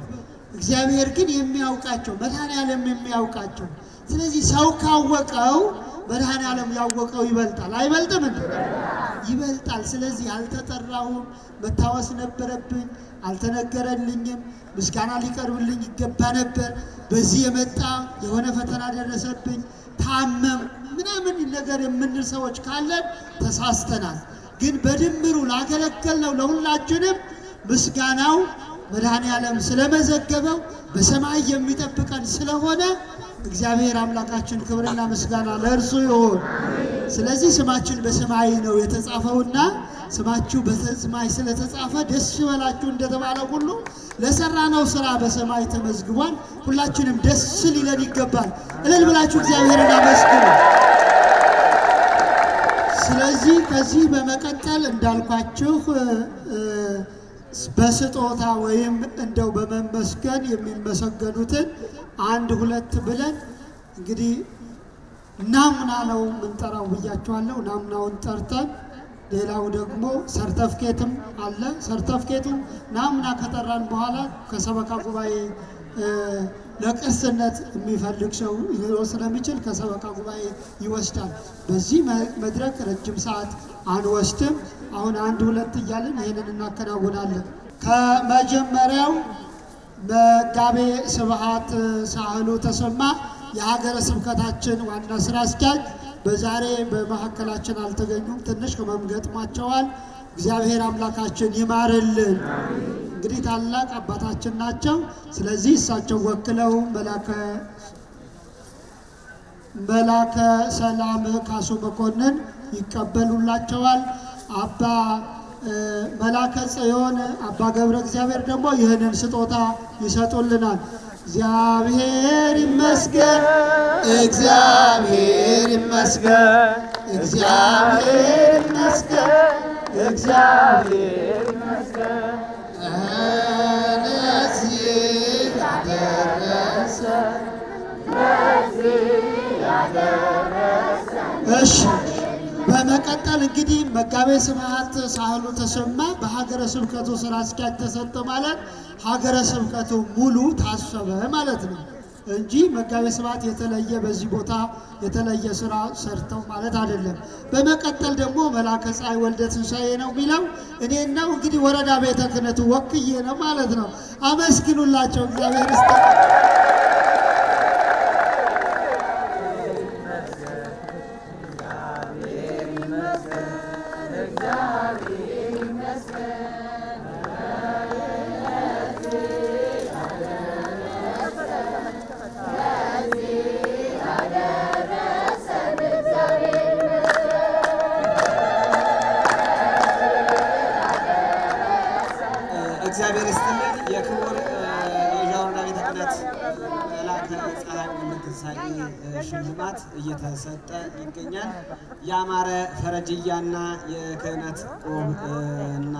እግዚአብሔር ግን የሚያውቃቸው መድኃኔዓለም የሚያውቃቸው። ስለዚህ ሰው ካወቀው መድኃኔዓለም ያወቀው ይበልጣል። አይበልጥም እንዴ? ይበልጣል። ስለዚህ አልተጠራሁም፣ መታወስ ነበረብኝ፣ አልተነገረልኝም፣ ምስጋና ሊቀርብልኝ ይገባ ነበር። በዚህ የመጣ የሆነ ፈተና ደረሰብኝ፣ ታመም ምናምን ነገር የምንል ሰዎች ካለን ተሳስተናል። ግን በድምሩ ላገለገልነው ለሁላችንም ምስጋናው መድኃኔዓለም ስለመዘገበው በሰማይ የሚጠብቀን ስለሆነ እግዚአብሔር አምላካችን ክብርና ምስጋና ለእርሱ ይሁን። ስለዚህ ስማችን በሰማይ ነው የተጻፈውና ስማችሁ በሰማይ ስለተጻፈ ደስ ይበላችሁ እንደተባለ ሁሉ ለሰራነው ስራ በሰማይ ተመዝግቧል። ሁላችንም ደስ ሊለን ይገባል። እልል ብላችሁ እግዚአብሔርን አመስግኑ። ስለዚህ ከዚህ በመቀጠል እንዳልኳችሁ በስጦታ ወይም እንደው በመመስገን የሚመሰገኑትን 1-2 ብለን እንግዲህ ናሙና ነው ምንጠራው ብያችኋለሁ። ናሙናውን ጠርተን ሌላው ደግሞ ሰርተፍኬትም አለ። ሰርተፍኬቱ ናሙና ከጠራን በኋላ ከሰበካ ጉባኤ ለቅርስነት የሚፈልግ ሰው ሊኖር ስለሚችል ከሰበካ ጉባኤ ይወስዳል። በዚህ መድረክ ረጅም ሰዓት አንወስድም። አሁን 1-2 እያልን ይሄንን እናከናውናለን። ከመጀመሪያው መጋቤ ስብሐት ሳህሉ ተሰማ የሀገረ ስብከታችን ዋና ስራ አስኪያጅ በዛሬ በመሐከላችን አልተገኙም። ትንሽ ህመም ገጥሟቸዋል። እግዚአብሔር አምላካችን ይማርልን። እንግዲህ ታላቅ አባታችን ናቸው። ስለዚህ እሳቸው ወክለው መላከ ሰላም ካሱ መኮንን ይቀበሉላቸዋል። አባ መላከ ጽዮን አባ ገብረ እግዚአብሔር ደግሞ ይህንን ስጦታ ይሰጡልናል። እግዚአብሔር ይመስገን፣ እግዚአብሔር ይመስገን፣ እግዚአብሔር ይመስገን፣ እግዚአብሔር ይመስገን ለዚህ ያደረሰን እሺ። በመቀጠል እንግዲህ መጋቤ ስብሐት ሳህሉ ተሰማ በሀገረ ስብከቱ ስራ አስኪያጅ ተሰጠ ማለት ሀገረ ስብከቱ ሙሉ ታሰበ ማለት ነው እንጂ መጋቤ ስብሐት የተለየ በዚህ ቦታ የተለየ ስራ ሰርተው ማለት አይደለም። በመቀጠል ደግሞ መላከ ፀሐይ ወልደ ትንሳኤ ነው የሚለው እኔን ነው። እንግዲህ ወረዳ ቤተ ክህነቱ ወክዬ ነው ማለት ነው። አመስግኑላቸው። እግዚአብሔር ይስጥ። እግዚአብሔር ይስጥልን። የክቡር የጃወርዳ ቤተ ክህነት መላከ ፀሐይ ወልደ ትንሳኤ ሽልማት እየተሰጠ ይገኛል። ያማረ ፈረጅያና የክህነት ቆብ እና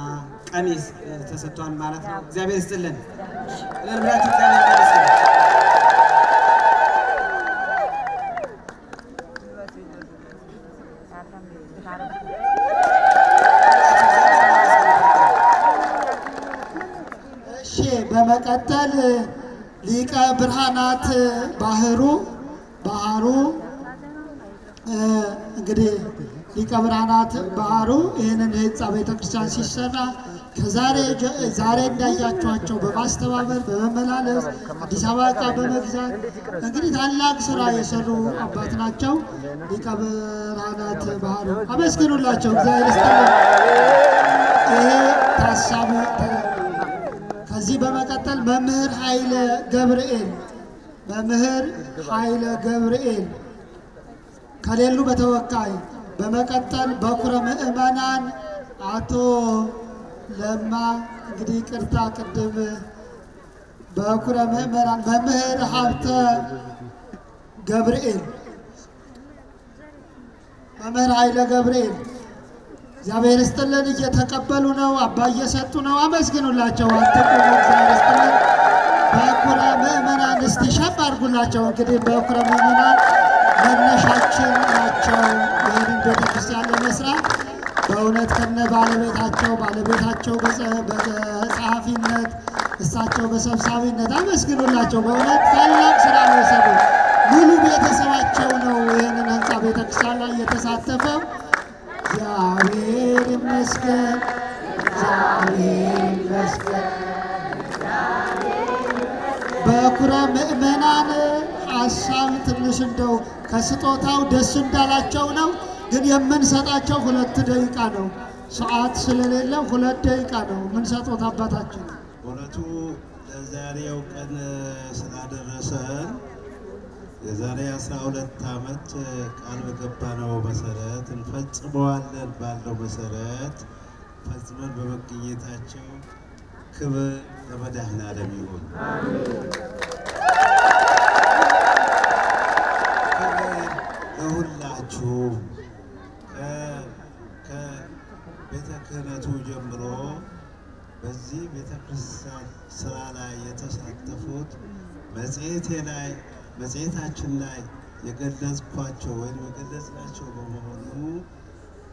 ቀሚስ ተሰጥቷል ማለት ነው። እግዚአብሔር ይስጥልን። ለብራችሁ እግዚአብሔር ይመስገን። በመቀጠል ሊቀ ብርሃናት ባህሩ እንግዲህ ሊቀ ብርሃናት ባህሩ ይህንን ህንጻ ቤተክርስቲያን ሲሰራ ዛሬ እንዳያቸዋቸው በማስተባበር በመመላለስ አዲስ አበባ ዕቃ በመግዛት እንግዲህ ታላቅ ስራ የሰሩ አባት ናቸው። ሊቀ ብርሃናት ባህሩ አመስግኑላቸው። እግዚአብሔር ይስጥልን። ይሄ ታሳቢ ከዚህ በመቀጠል መምህር ኃይለ ገብርኤል ከሌሉ በተወካይ በመቀጠል በኩረ ምእመናን አቶ ለማ እንግዲህ ቅርታ ቅድም በኩረ ምእመናን መምህር ሀብተ ገብርኤል መምህር ኃይለ ገብርኤል እግዚአብሔር ይስጥልን። እየተቀበሉ ነው፣ አባ እየሰጡ ነው። አመስግኑላቸው። አትቁሙ። እግዚአብሔር ይስጥልን። በኩረ ምእመናን እስቲ ሸብ አድርጉላቸው። እንግዲህ በኩረ ምእመናን መነሻችን ናቸው ይህንን ቤተክርስቲያን ለመስራት በእውነት ከነ ባለቤታቸው በጸሐፊነት እሳቸው በሰብሳቢነት አመስግኑላቸው። በእውነት ታላቅ ስራ ነው የሰሩት። ሙሉ ቤተሰባቸው ነው ይህንን ህንፃ ቤተክርስቲያን ላይ የተሳተፈው። እግዚአብሔር ይመስገን፣ እግዚአብሔር ይመስገን። በኩረ ምእመናን ሀሳብ ትንሽ እንደው ከስጦታው ደስ እንዳላቸው ነው፣ ግን የምንሰጣቸው 2 ደቂቃ ነው። ሰዓት ስለሌለ 2 ደቂቃ ነው የምንሰጡት። አባታችን በእውነቱ ለዛሬው ቀን ስላደረሰን የዛሬ 12 ዓመት ቃል በገባነው መሰረት እንፈጽመዋለን ባለው መሰረት ፈጽመን በመገኘታቸው ክብር ለመድኃኔዓለም ይሁን። ክብር ለሁላችሁ። ከቤተ ክህነቱ ጀምሮ በዚህ ቤተ ክርስቲያን ስራ ላይ የተሳተፉት መጽሔታችን ላይ የገለጽኳቸው ወይም የገለጽናቸው በመሆኑ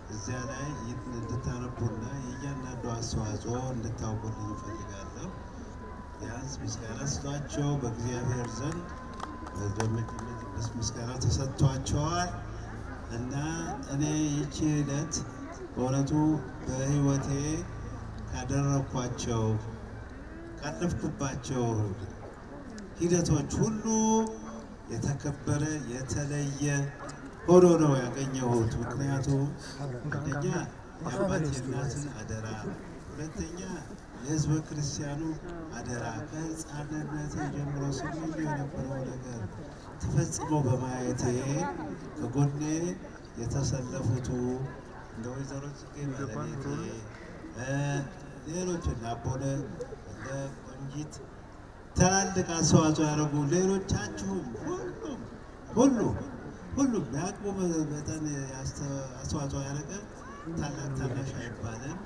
እዚያ ላይ እንድታነቡና የእያንዳንዱ አስተዋጽኦ እንድታውቁልኝ እፈልጋለሁ። ቢያንስ ምስጋና ስጧቸው። በእግዚአብሔር ዘንድ ምስጋና ተሰጥቷቸዋል እና እኔ ይህች ዕለት በእውነቱ በሕይወቴ ካደረኳቸው ካለፍኩባቸው ሂደቶች ሁሉ የተከበረ የተለየ ሆኖ ነው ያገኘሁት። ምክንያቱም አንደኛ የአባቴ እናትን አደራ፣ ሁለተኛ የሕዝበ ክርስቲያኑ አደራ ከሕፃንነቴ ጀምሮ ስመኝ የነበረው ነገር ተፈጽሞ በማየቴ ከጎኔ የተሰለፉቱ እንደ ወይዘሮ ጽጌ ባለቤቴ፣ ሌሎች እና አቦነ እንደ ቆንጂት ትላልቅ አስተዋጽኦ ያደረጉ ሌሎቻችሁም ሁሉም የአቅሙ መጠን አስተዋጽኦ ያደረገ ታላቅ ታናሽ አይባልም።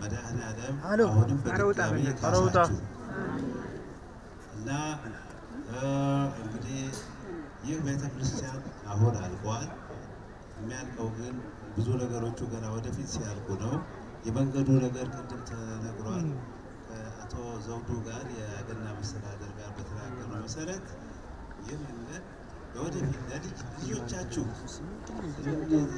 መድኃኔዓለም አሁንም በድጋሚ ይካሳችሁ እና እንግዲህ ይህ ቤተክርስቲያን አሁን አልቋል። የሚያልቀው ግን ብዙ ነገሮቹ ገና ወደፊት ሲያልቁ ነው። የመንገዱ ነገር ቅድም ተነግሯል። ከአቶ ዘውዱ ጋር የገና መስተዳድር ጋር በተናገረው መሰረት ይህ መንገድ ለወደፊት ልጆቻችሁ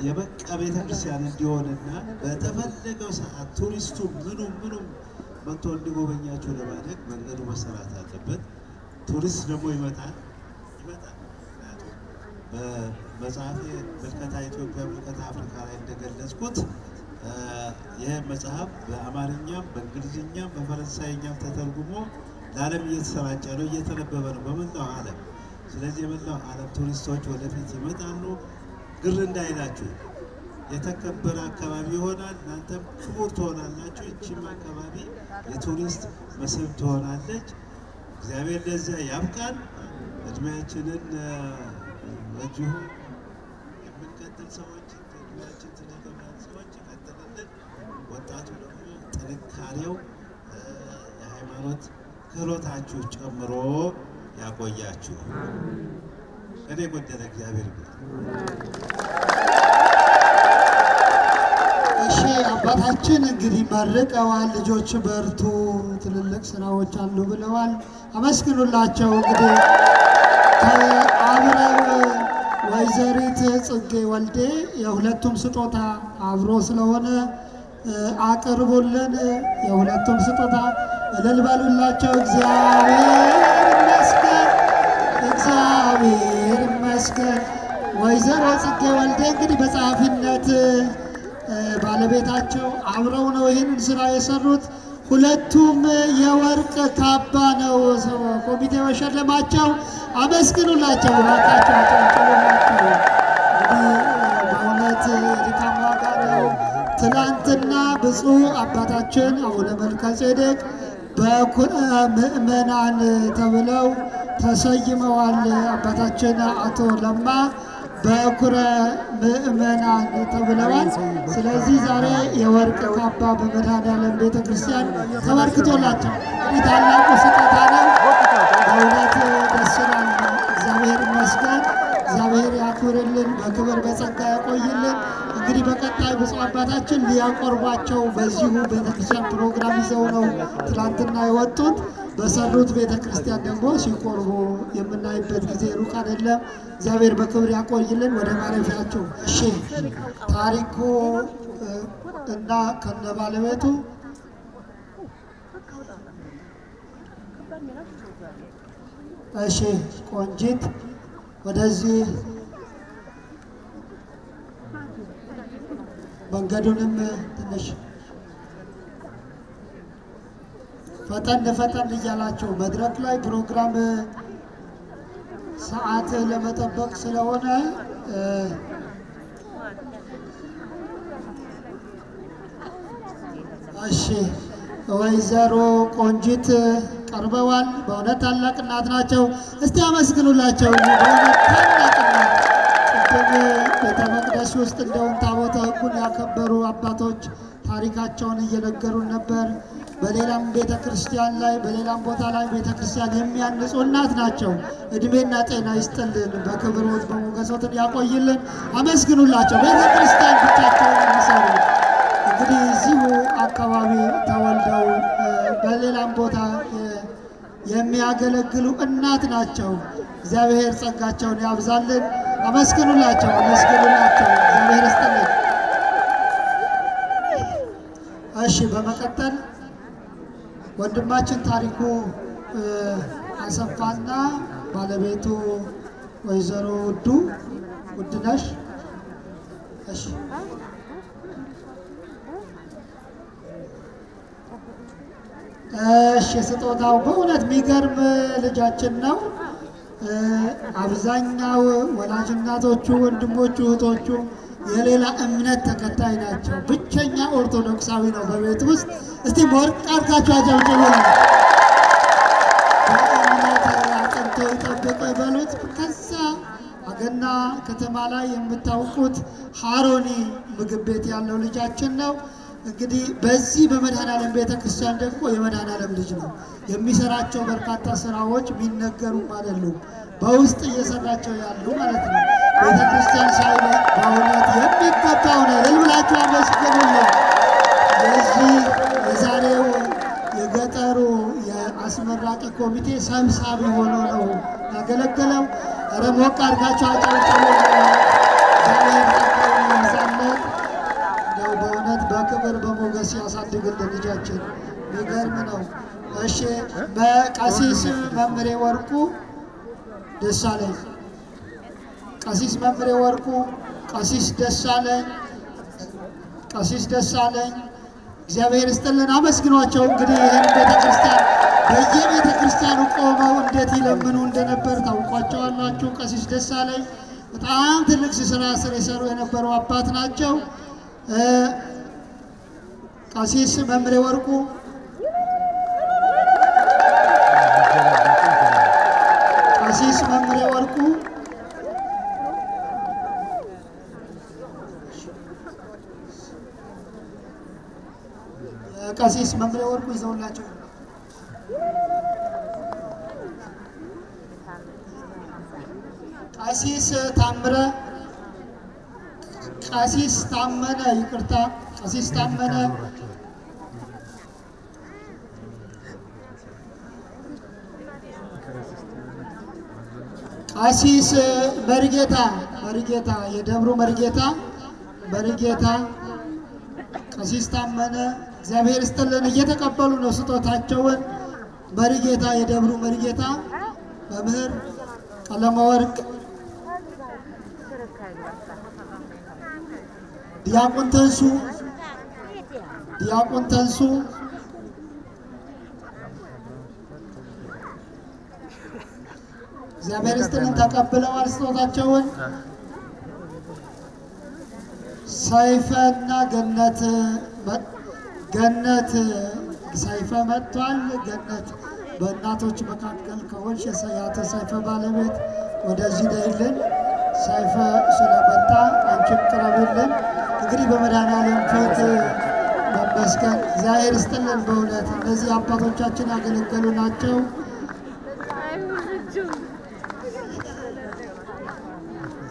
የበቃ ቤተክርስቲያን እንዲሆንና በተፈለገው ሰዓት ቱሪስቱ ምኑም መጥቶ እንዲጎበኛችሁ ለማድረግ መንገዱ መሰራት አለበት። ቱሪስት ደግሞ ይመጣል። በመጽሐፌ ምልከታ ኢትዮጵያ ምልከታ አፍሪካ ላይ እንደገለጽኩት ይህ መጽሐፍ በአማርኛም በእንግሊዝኛም በፈረንሳይኛም ተተርጉሞ ለዓለም እየተሰራጨ ነው፣ እየተነበበ ነው በመላው ዓለም። ስለዚህ የመላው ዓለም ቱሪስቶች ወደፊት ይመጣሉ። ግር እንዳይላችሁ፣ የተከበረ አካባቢ ይሆናል። እናንተም ክቡር ትሆናላችሁ። ይህችም አካባቢ የቱሪስት መስህብ ትሆናለች። እግዚአብሔር ለዚያ ያብቃን። እድሜያችንን በዚሁ የምንቀጥል ሰዎች እድሜያችን ትልልናል ሰዎች ይቀጥልልን። ወጣቱ ደግሞ ጥንካሬው የሃይማኖት ክህሎታችሁ ጨምሮ ያቆያችሁ። እኔ ጎደለ እግዚአብሔር ይባል። እሺ አባታችን እንግዲህ መርቀዋል። ልጆች በርቱ፣ ትልልቅ ስራዎች አሉ ብለዋል። አመስግኑላቸው። እንግዲህ ከአብረው ወይዘሪት ጽጌ ወልዴ የሁለቱም ስጦታ አብሮ ስለሆነ አቅርቡልን። የሁለቱም ስጦታ እልል በሉላቸው። እግዚአብሔር ይመስገን፣ እግዚአብሔር ይመስገን። ወይዘሮ ጽጌ ወልዴ እንግዲህ በጸሐፊነት ባለቤታቸው አብረው ነው ይህንን ስራ የሰሩት። ሁለቱም የወርቅ ካባ ነው ኮሚቴው የሸለማቸው። አመስግኑላቸው እባካችሁ፣ አጨብጭቡላቸው። በእውነት የድካም ዋጋ ነው። ትናንትና ብፁዕ አባታችን አቡነ መልከጼዴቅ በኩረ ምእመናን ተብለው ተሰይመዋል። አባታችን አቶ ለማ በኩረ ምእመናን ተብለዋል። ስለዚህ ዛሬ የወርቅ ካባ በመድኃኔዓለም ቤተ ክርስቲያን ተበርክቶላቸው እንግዲህ ታላቁ ስጦታ ነው። በእውነት ደስ ይላል። እግዚአብሔር ይመስገን። እግዚአብሔር ያክብርልን፣ በክብር በጸጋ ያቆይልን። እንግዲህ በቀጣይ ብፁዕ አባታችን ሊያቆርቧቸው በዚሁ ቤተክርስቲያን ፕሮግራም ይዘው ነው ትላንትና የወጡት። በሰሩት ቤተክርስቲያን ደግሞ ሲቆርቡ የምናይበት ጊዜ ሩቅ አይደለም። እግዚአብሔር በክብር ያቆይልን። ወደ ማረፊያቸው። እሺ ታሪኩ እና ከነ ባለቤቱ እሺ ቆንጂት ወደዚህ መንገዱንም ትንሽ ፈጠን እያላችሁ መድረክ ላይ ፕሮግራም ሰዓት ለመጠበቅ ስለሆነ እሺ ወይዘሮ ቆንጂት ቀርበዋል። በእውነት ታላቅ እናት ናቸው። እስቲ አመስግኑላቸው። በእውነት ታላቅ እናት ቅድም ቤተ መቅደስ ውስጥ እንደውም ታቦተ ሕጉን ያከበሩ አባቶች ታሪካቸውን እየነገሩን ነበር። በሌላም ቤተ ክርስቲያን ላይ በሌላም ቦታ ላይ ቤተ ክርስቲያን የሚያንጹ እናት ናቸው። እድሜና ጤና ይስጥልን፣ በክብሮት በሞገሶትን ያቆይልን። አመስግኑላቸው። ቤተ ክርስቲያን ብቻቸውን የሚሰሩ እንግዲህ እዚሁ አካባቢ ተወልደው በሌላም ቦታ የሚያገለግሉ እናት ናቸው። እግዚአብሔር ጸጋቸውን ያብዛልን። አመስግኑላቸው፣ አመስግኑላቸው። እግዚአብሔር ይስጥልን። እሺ በመቀጠል ወንድማችን ታሪኩ አሰፋና ባለቤቱ ወይዘሮ ውድነሽ እሺ ስጦታው በእውነት የሚገርም ልጃችን ነው። አብዛኛው ወላጅ እናቶቹ፣ ወንድሞቹ፣ እህቶቹ የሌላ እምነት ተከታይ ናቸው። ብቸኛ ኦርቶዶክሳዊ ነው በቤት ውስጥ። እስቲ ሞርቅ አድርጋችሁ አጨብጭቡ። በእምነት አጽንቶ ይጠብቅ በሉት። ከዛ አገና ከተማ ላይ የምታውቁት ሃሮኒ ምግብ ቤት ያለው ልጃችን ነው። እንግዲህ በዚህ በመድኃኔዓለም ቤተ ክርስቲያን ደግሞ የመድኃኔዓለም ልጅ ነው። የሚሰራቸው በርካታ ስራዎች የሚነገሩም አይደሉም፣ በውስጥ እየሰራቸው ያሉ ማለት ነው። ቤተ ክርስቲያን ሳይሆን በእውነት የሚገባው ነው። ልብላችሁ አመስግኑልኝ። የዚህ የዛሬው የገጠሩ የአስመራቂ ኮሚቴ ሰብሳቢ ሆኖ ነው ያገለገለው። ኧረ ሞቅ አድርጋችሁ አጨብጭቡ። በእውነት በክብር በሞገስ ያሳድግልን ልጃችን። የሚገርም ነው። እሺ በቀሲስ መምሬ ወርቁ ደሳለኝ፣ ቀሲስ መምሬ ወርቁ፣ ቀሲስ ደሳለኝ እግዚአብሔር ይስጥልን። አመስግኗቸው። እንግዲህ ይህን ቤተክርስቲያን በየቤተክርስቲያኑ ቆመው እንዴት ይለምኑ እንደነበር ታውቋቸዋላችሁ። ቀሲስ ደሳለኝ በጣም ትልቅ ስራ የሰሩ የነበሩ አባት ናቸው። ቀሲስ መምሬ ወርቁ ቀሲስ መምሬ ወርቁ ቀሲስ መምሬ ወርቁ ይዘውላቸው ቀሲስ ታመነ ይቅርታ፣ ቀሲስ ታመነ ቀሲስ መርጌታ የደብሩ መርጌታ ቀሲስ ታመነ እግዚአብሔር ይስጥልን። እየተቀበሉ ነው ስጦታቸውን። መርጌታ የደብሩ መርጌታ መምህር ቀለመወርቅ ዲያቆን ተንሱ እግዚአብሔር ይስጥልን። ተቀብለዋል ስጦታቸውን። ሰይፈና ገነት ሰይፈ መጥቷል። ገነት በእናቶች መካከል ከሆንሽ የአቶ ሰይፈ ባለቤት ወደዚህ ነይልን። ሰይፈ ስለመጣ አንቺም ቅረብልን። እንግዲህ በመድኃኔዓለም ፊት መመስገን እግዚአብሔር ይስጥልን። በእውነት እነዚህ አባቶቻችን ያገለገሉ ናቸው።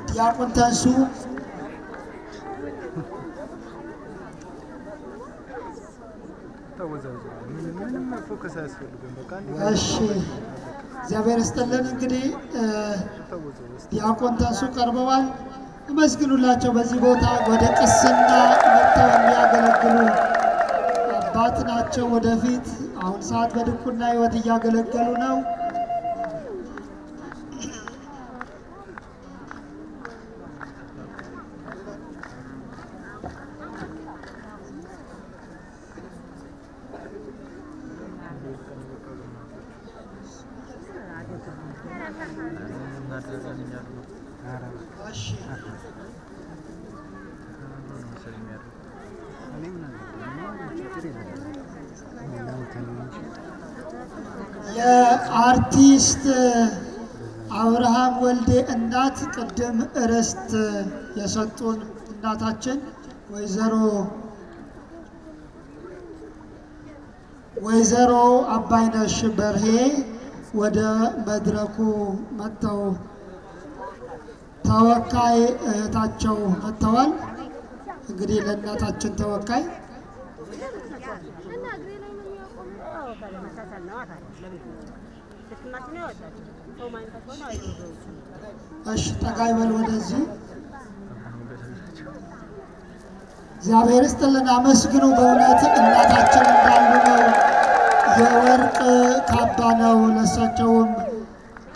ዲያቆን ተንሱ እሺ፣ እግዚአብሔር ይስጥልን። እንግዲህ ዲያቆን ተንሱ ቀርበዋል። አመስግኑላቸው። በዚህ ቦታ ወደ ቅስና መጥተው የሚያገለግሉ አባት ናቸው። ወደፊት አሁን ሰዓት በድቁና ሕይወት እያገለገሉ ነው። የአርቲስት አብርሃም ወልዴ እናት ቅድም ርስት የሰጡን እናታችን ወይዘሮ አባይነሽ በርሄ ወደ መድረኩ መጥተው ተወካይ እህታቸው መጥተዋል። እንግዲህ ለእናታችን ተወካይ እሺ፣ ጠጋይ በል ወደዚህ። እግዚአብሔር ይስጥልን። አመስግኑ። በእውነት እናታችን እንዳሉ ነው። የወርቅ ካባ ነው። ለእሳቸውም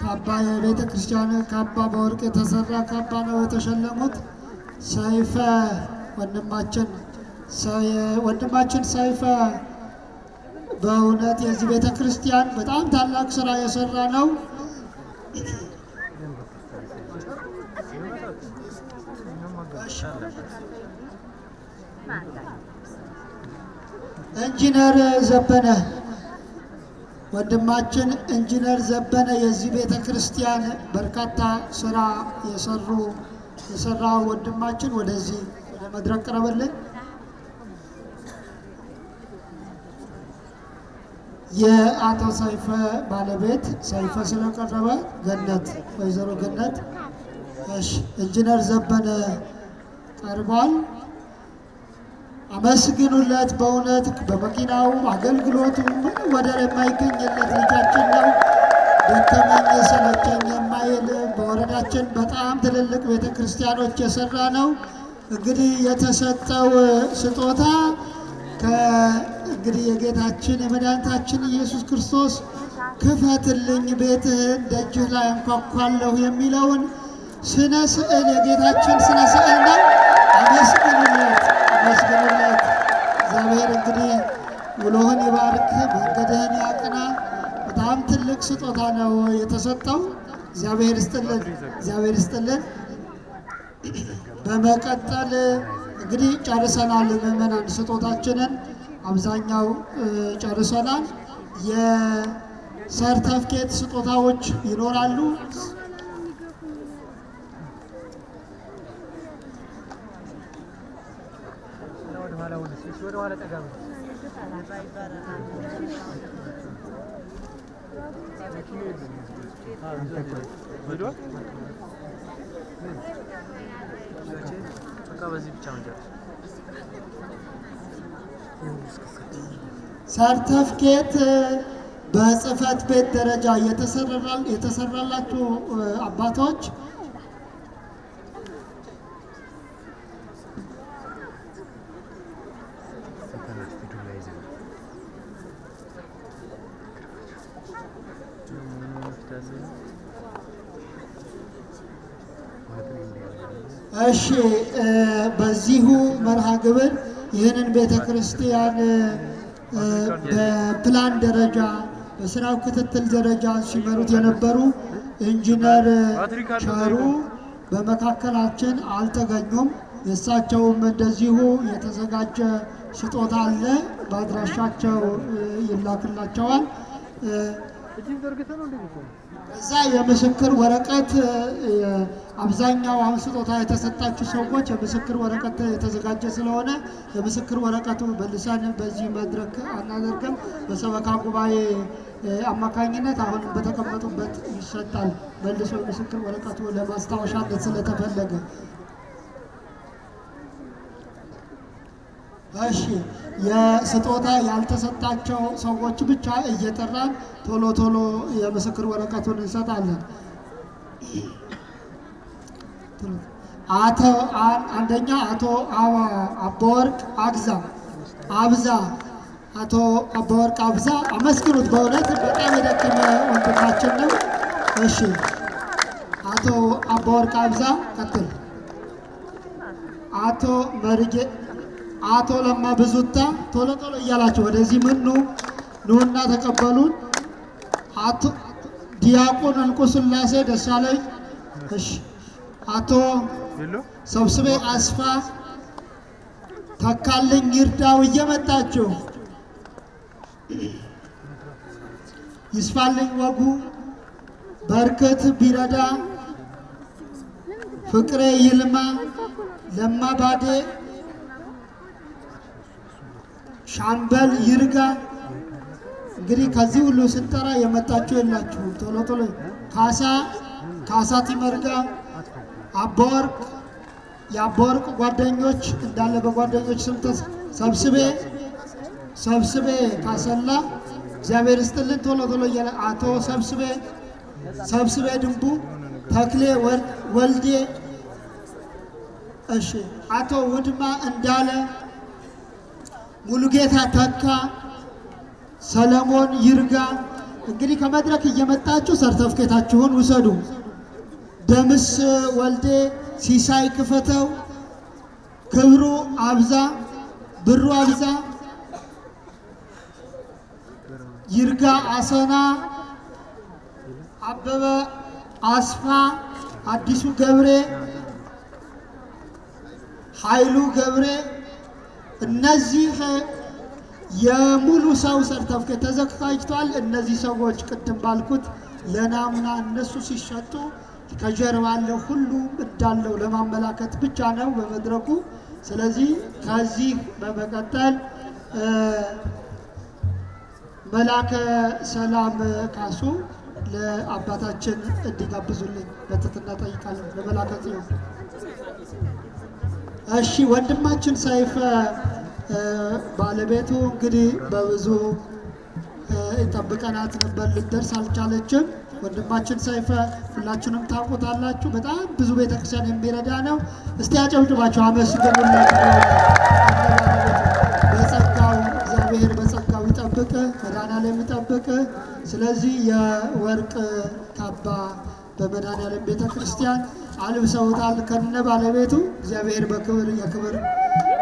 ካባ የቤተ ክርስቲያን ካባ በወርቅ የተሰራ ካባ ነው የተሸለሙት። ሰይፈ ወንድማችን ሰይፈ በእውነት የዚህ ቤተ ክርስቲያን በጣም ታላቅ ስራ የሰራ ነው። ኢንጂነር ዘበነ ወንድማችን ኢንጂነር ዘበነ የዚህ ቤተ ክርስቲያን በርካታ ስራ የሰራ ወንድማችን ወደዚህ ወደ መድረክ ቀረበልን። የአቶ ሰይፈ ባለቤት ሰይፈ ስለቀረበ ገነት ወይዘሮ ገነት እሺ፣ ኢንጂነር ዘበነ ቀርቧል። አመስግኑለት። በእውነት በመኪናው አገልግሎቱ ምንም ወደር የማይገኝለት ልጃችን ነው። ደከመኝ ሰለቸኝ የማይል በወረዳችን በጣም ትልልቅ ቤተ ክርስቲያኖች የሰራ ነው። እንግዲህ የተሰጠው ስጦታ እንግዲህ የጌታችን የመድኃኒታችን ኢየሱስ ክርስቶስ ክፈትልኝ ቤትህን ደጅህ ላይ አንኳኳለሁ የሚለውን ስነ ስዕል የጌታችን ስነ ስዕል ነው። አመስግኑለት። እግዚአብሔር እንግዲህ ውሎህን ይባርክ፣ መንገድህን ያቅና። በጣም ትልቅ ስጦታ ነው የተሰጠው። እግዚአብሔር ይስጥልን። በመቀጠል እንግዲህ ጨርሰናል። ምዕመናን ስጦታችንን አብዛኛው ጨርሰናል። የሰርተፍኬት ስጦታዎች ይኖራሉ። ሰርተፍኬት በጽህፈት ቤት ደረጃ የተሰራላችሁ አባቶች እሺ፣ በዚሁ መርሃ ግብር ይህንን ቤተ ክርስቲያን በፕላን ደረጃ በስራው ክትትል ደረጃ ሲመሩት የነበሩ ኢንጂነር ቸሩ በመካከላችን አልተገኙም። የእሳቸውም እንደዚሁ የተዘጋጀ ስጦታ አለ፣ በአድራሻቸው ይላክላቸዋል። እዛ የምስክር ወረቀት አብዛኛው አሁን ስጦታ የተሰጣችሁ ሰዎች የምስክር ወረቀት የተዘጋጀ ስለሆነ የምስክር ወረቀቱ በልሳን በዚህ መድረክ አናደርግም። በሰበካ ጉባኤ አማካኝነት አሁን በተቀመጡበት ይሰጣል። መልሶ የምስክር ወረቀቱ ለማስታወሻነት ስለተፈለገ እሺ የስጦታ ያልተሰጣቸው ሰዎች ብቻ እየጠራን ቶሎ ቶሎ የምስክር ወረቀቱን እንሰጣለን። አንደኛ አቶ አባወርቅ አብዛ አቶ አባወርቅ አብዛ አመስግኑት። በእውነት በጣም የደከመ ወንድማችን ነው። እሺ አቶ አባወርቅ አብዛ ቀጥል። አቶ ለማ ብዙታ ቶሎ ቶሎ እያላችሁ ወደዚህ ኑና ተቀበሉን። አቶ ዲያቆን እንቁ ስላሴ ደሳለኝ። እሺ አቶ ሰብስቤ አስፋ ተካልኝ ይርዳው እየመጣችሁ ይስፋልኝ ወጉ በርከት ቢረዳ ፍቅሬ ይልማ ለማ ባዴ ሻምበል ይርጋ። እንግዲህ ከዚህ ሁሉ ስንጠራ የመጣችሁ የላችሁ ቶሎ ቶሎ ካሳ ቲመርጋ የአባወርቅ ጓደኞች እንዳለ በጓደኞች ስም ሰብስቤ ካሰላ እግዚአብሔር ይስጥልን። ቶሎ ቶሎ እያለ አቶ ሰብስቤ ድንቡ ተክሌ ወልዴ። እሺ አቶ ውድማ እንዳለ ሙሉጌታ ተካ ሰለሞን ይርጋ። እንግዲህ ከመድረክ እየመጣችሁ ሰርተፍኬታችሁን ውሰዱ። ደምስ ወልዴ ሲሳይ ክፈተው ክብሩ አብዛ ብሩ አብዛ ይርጋ አሰና አበበ አስፋ አዲሱ ገብሬ ኃይሉ ገብሬ። እነዚህ የሙሉ ሰው ሰርተፍኬት ተዘጋጅቷል። እነዚህ ሰዎች ቅድም ባልኩት ለናሙና እነሱ ሲሸጡ ከጀርባ ያለው ሁሉ እንዳለው ለማመላከት ብቻ ነው በመድረኩ። ስለዚህ ከዚህ በመቀጠል መላከ ሰላም ካሱ ለአባታችን እንዲጋብዙልኝ በትህትና ጠይቃለሁ። ለመላከ ጽዮን። እሺ ወንድማችን ሰይፈ ባለቤቱ እንግዲህ በብዙ ጠብቀናት ነበር፣ ልትደርስ አልቻለችም። ወንድማችን ሰይፈ ሁላችሁንም ታውቁታላችሁ። በጣም ብዙ ቤተክርስቲያን የሚረዳ ነው። እስቲ አጨብጭባችሁ አመስግኑለት። በጸጋው እግዚአብሔር በጸጋው ይጠብቅ፣ መድኃኔዓለም ይጠብቅ። ስለዚህ የወርቅ ካባ በመድኃኔዓለም ቤተክርስቲያን አልብሰውታል ከነ ባለቤቱ። እግዚአብሔር በክብር የክብር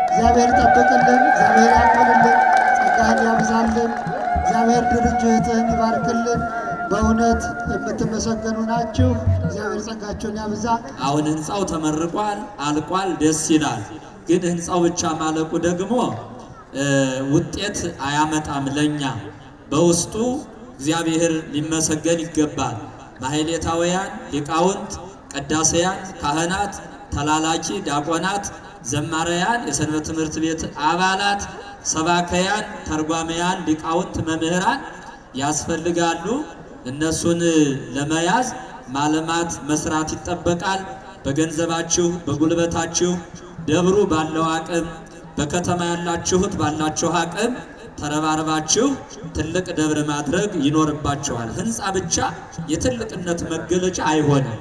እግዚአብሔር ይጠብቅልን፣ እግዚአብሔር ያቆልልን፣ ጸጋህን ያብዛልን፣ እግዚአብሔር ድርጅትህን ይባርክልን። በእውነት የምትመሰገኑ ናችሁ። እግዚአብሔር ጸጋቸውን ያብዛ። አሁን ህንጻው ተመርቋል፣ አልቋል፣ ደስ ይላል። ግን ህንጻው ብቻ ማለቁ ደግሞ ውጤት አያመጣም ለኛ። በውስጡ እግዚአብሔር ሊመሰገን ይገባል። ማህሌታውያን ሊቃውንት፣ ቅዳሴያን፣ ካህናት፣ ተላላኪ ዲያቆናት፣ ዘማሪያን፣ የሰንበት ትምህርት ቤት አባላት፣ ሰባከያን፣ ተርጓሚያን፣ ሊቃውንት፣ መምህራን ያስፈልጋሉ። እነሱን ለመያዝ ማለማት መስራት ይጠበቃል። በገንዘባችሁ በጉልበታችሁ ደብሩ ባለው አቅም በከተማ ያላችሁት ባላችሁ አቅም ተረባርባችሁ ትልቅ ደብር ማድረግ ይኖርባችኋል። ህንጻ ብቻ የትልቅነት መገለጫ አይሆንም።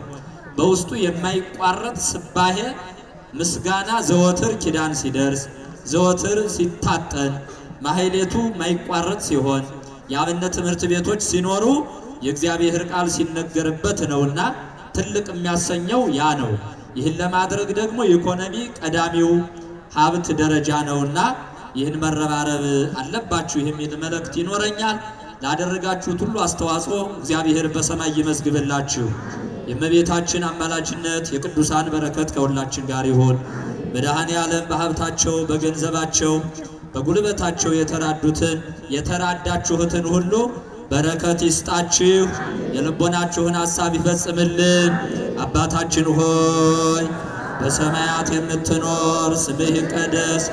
በውስጡ የማይቋረጥ ስባሄ ምስጋና ዘወትር ኪዳን ሲደርስ ዘወትር ሲታጠን ማህሌቱ ማይቋረጥ ሲሆን የአብነት ትምህርት ቤቶች ሲኖሩ የእግዚአብሔር ቃል ሲነገርበት ነውና ትልቅ የሚያሰኘው ያ ነው። ይህን ለማድረግ ደግሞ ኢኮኖሚ ቀዳሚው ሀብት ደረጃ ነውና ይህን መረባረብ አለባችሁ የሚል መልእክት ይኖረኛል። ላደረጋችሁት ሁሉ አስተዋጽኦ እግዚአብሔር በሰማይ ይመዝግብላችሁ። የእመቤታችን አማላጅነት የቅዱሳን በረከት ከሁላችን ጋር ይሁን። መድኃኔ ዓለም በሀብታቸው በገንዘባቸው በጉልበታቸው የተራዳችሁትን ሁሉ በረከት ይስጣችሁ። የልቦናችሁን ሐሳብ ይፈጽምልን። አባታችን ሆይ በሰማያት የምትኖር ስምህ ይቀደስ፣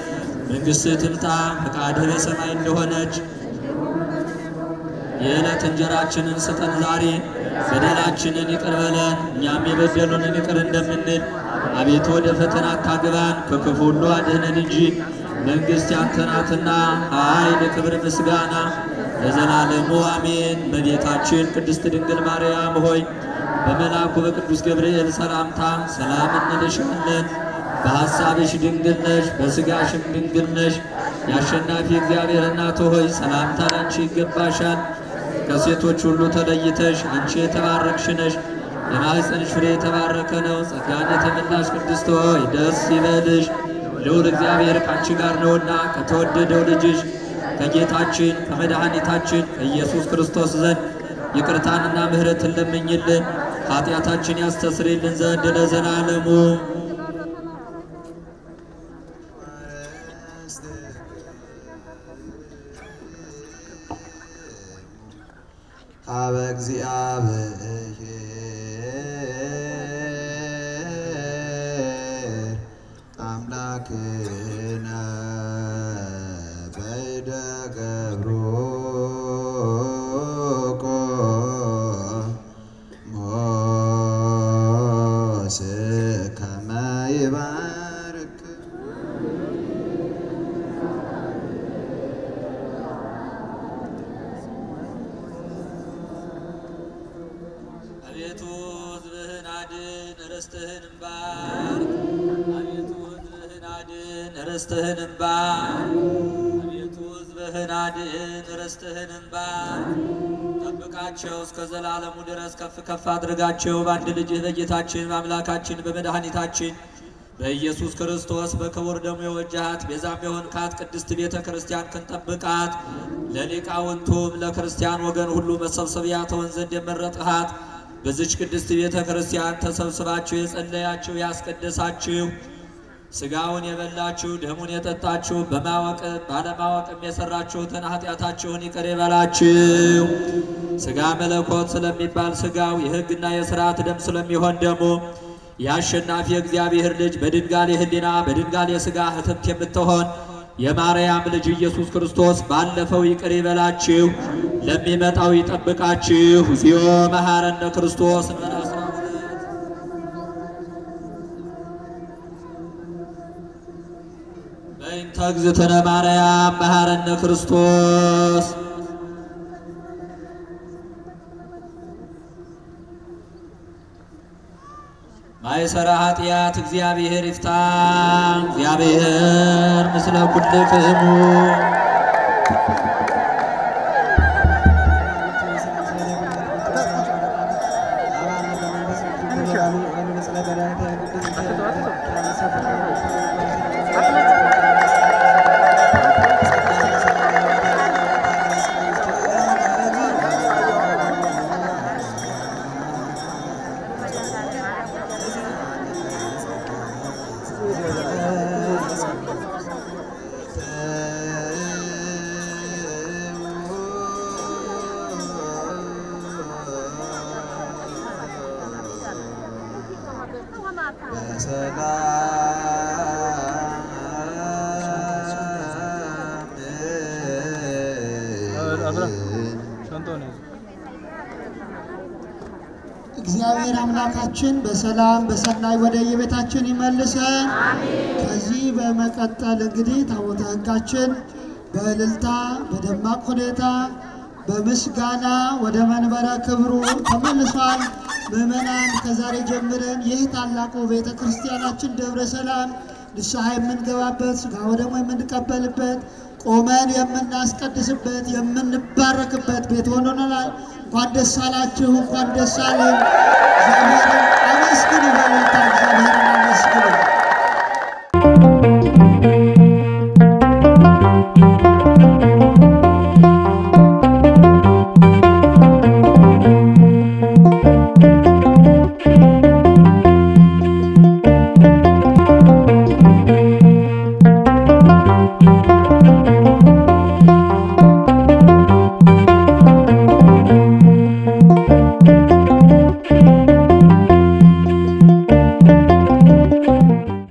መንግሥትህ ትምጣ፣ ፈቃድህ በሰማይ እንደሆነች የዕለት እንጀራችንን ስጠን ዛሬ፣ በደላችንን ይቅር በለን እኛም የበደሉንን ይቅር እንደምንል፣ አቤቱ ወደ ፈተና አታግባን ከክፉ ሁሉ አድነን እንጂ መንግሥት ያንተ ናትና ኃይል፣ ክብር፣ ምስጋና ለዘላለሙ አሜን። እመቤታችን ቅድስት ድንግል ማርያም ሆይ በመልአኩ በቅዱስ ገብርኤል ሰላምታ ሰላም እንልሻለን። በሐሳብሽ ድንግል ነሽ፣ በሥጋሽም ድንግል ነሽ። የአሸናፊ እግዚአብሔር እናት ሆይ ሰላምታ ላንቺ ይገባሻል። ከሴቶች ሁሉ ተለይተሽ አንቺ የተባረክሽ ነሽ፣ የማኅፀንሽ ፍሬ የተባረከ ነው። ጸጋን የተመላሽ ቅድስት ሆይ ደስ ይበልሽ፣ ልዑል እግዚአብሔር ከአንቺ ጋር ነውና ከተወደደው ልጅሽ ከጌታችን ከመድኃኒታችን ከኢየሱስ ክርስቶስ ዘንድ ይቅርታንና ምሕረትን ለምኝልን ኃጢአታችን ያስተስርልን ዘንድ ለዘላለሙ አበ እግዚአብሔር አምላክነ በይደ ገብሩኮ ሞሴ ከመ ይባርክ አቤቱ ሕዝብህን አድን ርስትህንም ባርክ። አቤቱ ሕዝብህን አድን ርስትህንም ባርክ። አቤቱ ሕዝብህን አድን ርስትህንም ባርክ። ጠብቃቸው እስከ ዘላለሙ ድረስ ከፍ ከፍ አድርጋቸው። በአንድ ልጅህ በጌታችን በአምላካችን በመድኃኒታችን በኢየሱስ ክርስቶስ በክቡር ደሙ የወጃሃት ቤዛም የሆንካት ቅድስት ቤተ ክርስቲያን ክንጠብቃት። ለሊቃውንቱም ለክርስቲያን ወገን ሁሉ መሰብሰቢያ ትሆን ዘንድ የመረጥሃት በዚች ቅድስት ቤተ ክርስቲያን ተሰብስባችሁ የጸለያችሁ ያስቀደሳችሁ ሥጋውን የበላችሁ ደሙን የጠጣችሁ በማወቅም ባለማወቅም የሰራችሁትን ኃጢአታችሁን ይቅር ይበላችሁ። ሥጋ መለኮት ስለሚባል ሥጋው የሕግና የሥርዓት ደም ስለሚሆን ደሙ የአሸናፊ የእግዚአብሔር ልጅ በድንጋሌ ሕሊና በድንጋሌ ሥጋ ህትምት የምትሆን የማርያም ልጅ ኢየሱስ ክርስቶስ ባለፈው ይቅር ይበላችሁ፣ ለሚመጣው ይጠብቃችሁ። እግዚኦ መሐረነ ክርስቶስ በእንተ እግዝእትነ ማርያም መሐረነ ክርስቶስ። ማይሰራ ኃጢአት እግዚአብሔር ይፍታ። እግዚአብሔር ምስለ ኩልክሙ እግዚአብሔር አምላካችን በሰላም በሰናይ ወደ የቤታችን ይመልሰን። ከዚህ በመቀጠል እንግዲህ ታቦተ ሕጋችን በእልልታ በደማቅ ሁኔታ በምስጋና ወደ መንበረ ክብሩ ተመልሷል። ምእመናን ከዛሬ ጀምረን ይህ ታላቁ ቤተ ክርስቲያናችን ደብረ ሰላም ንስሐ የምንገባበት ሥጋው ደግሞ የምንቀበልበት ቆመን የምናስቀድስበት የምንባረክበት ቤት ሆኖናል። እንኳን ደስ አላችሁ፣ እንኳን ደስ አለን። እግዚአብሔርን አመስግኑ፣ በእልልታ እግዚአብሔርን አመስግኑ።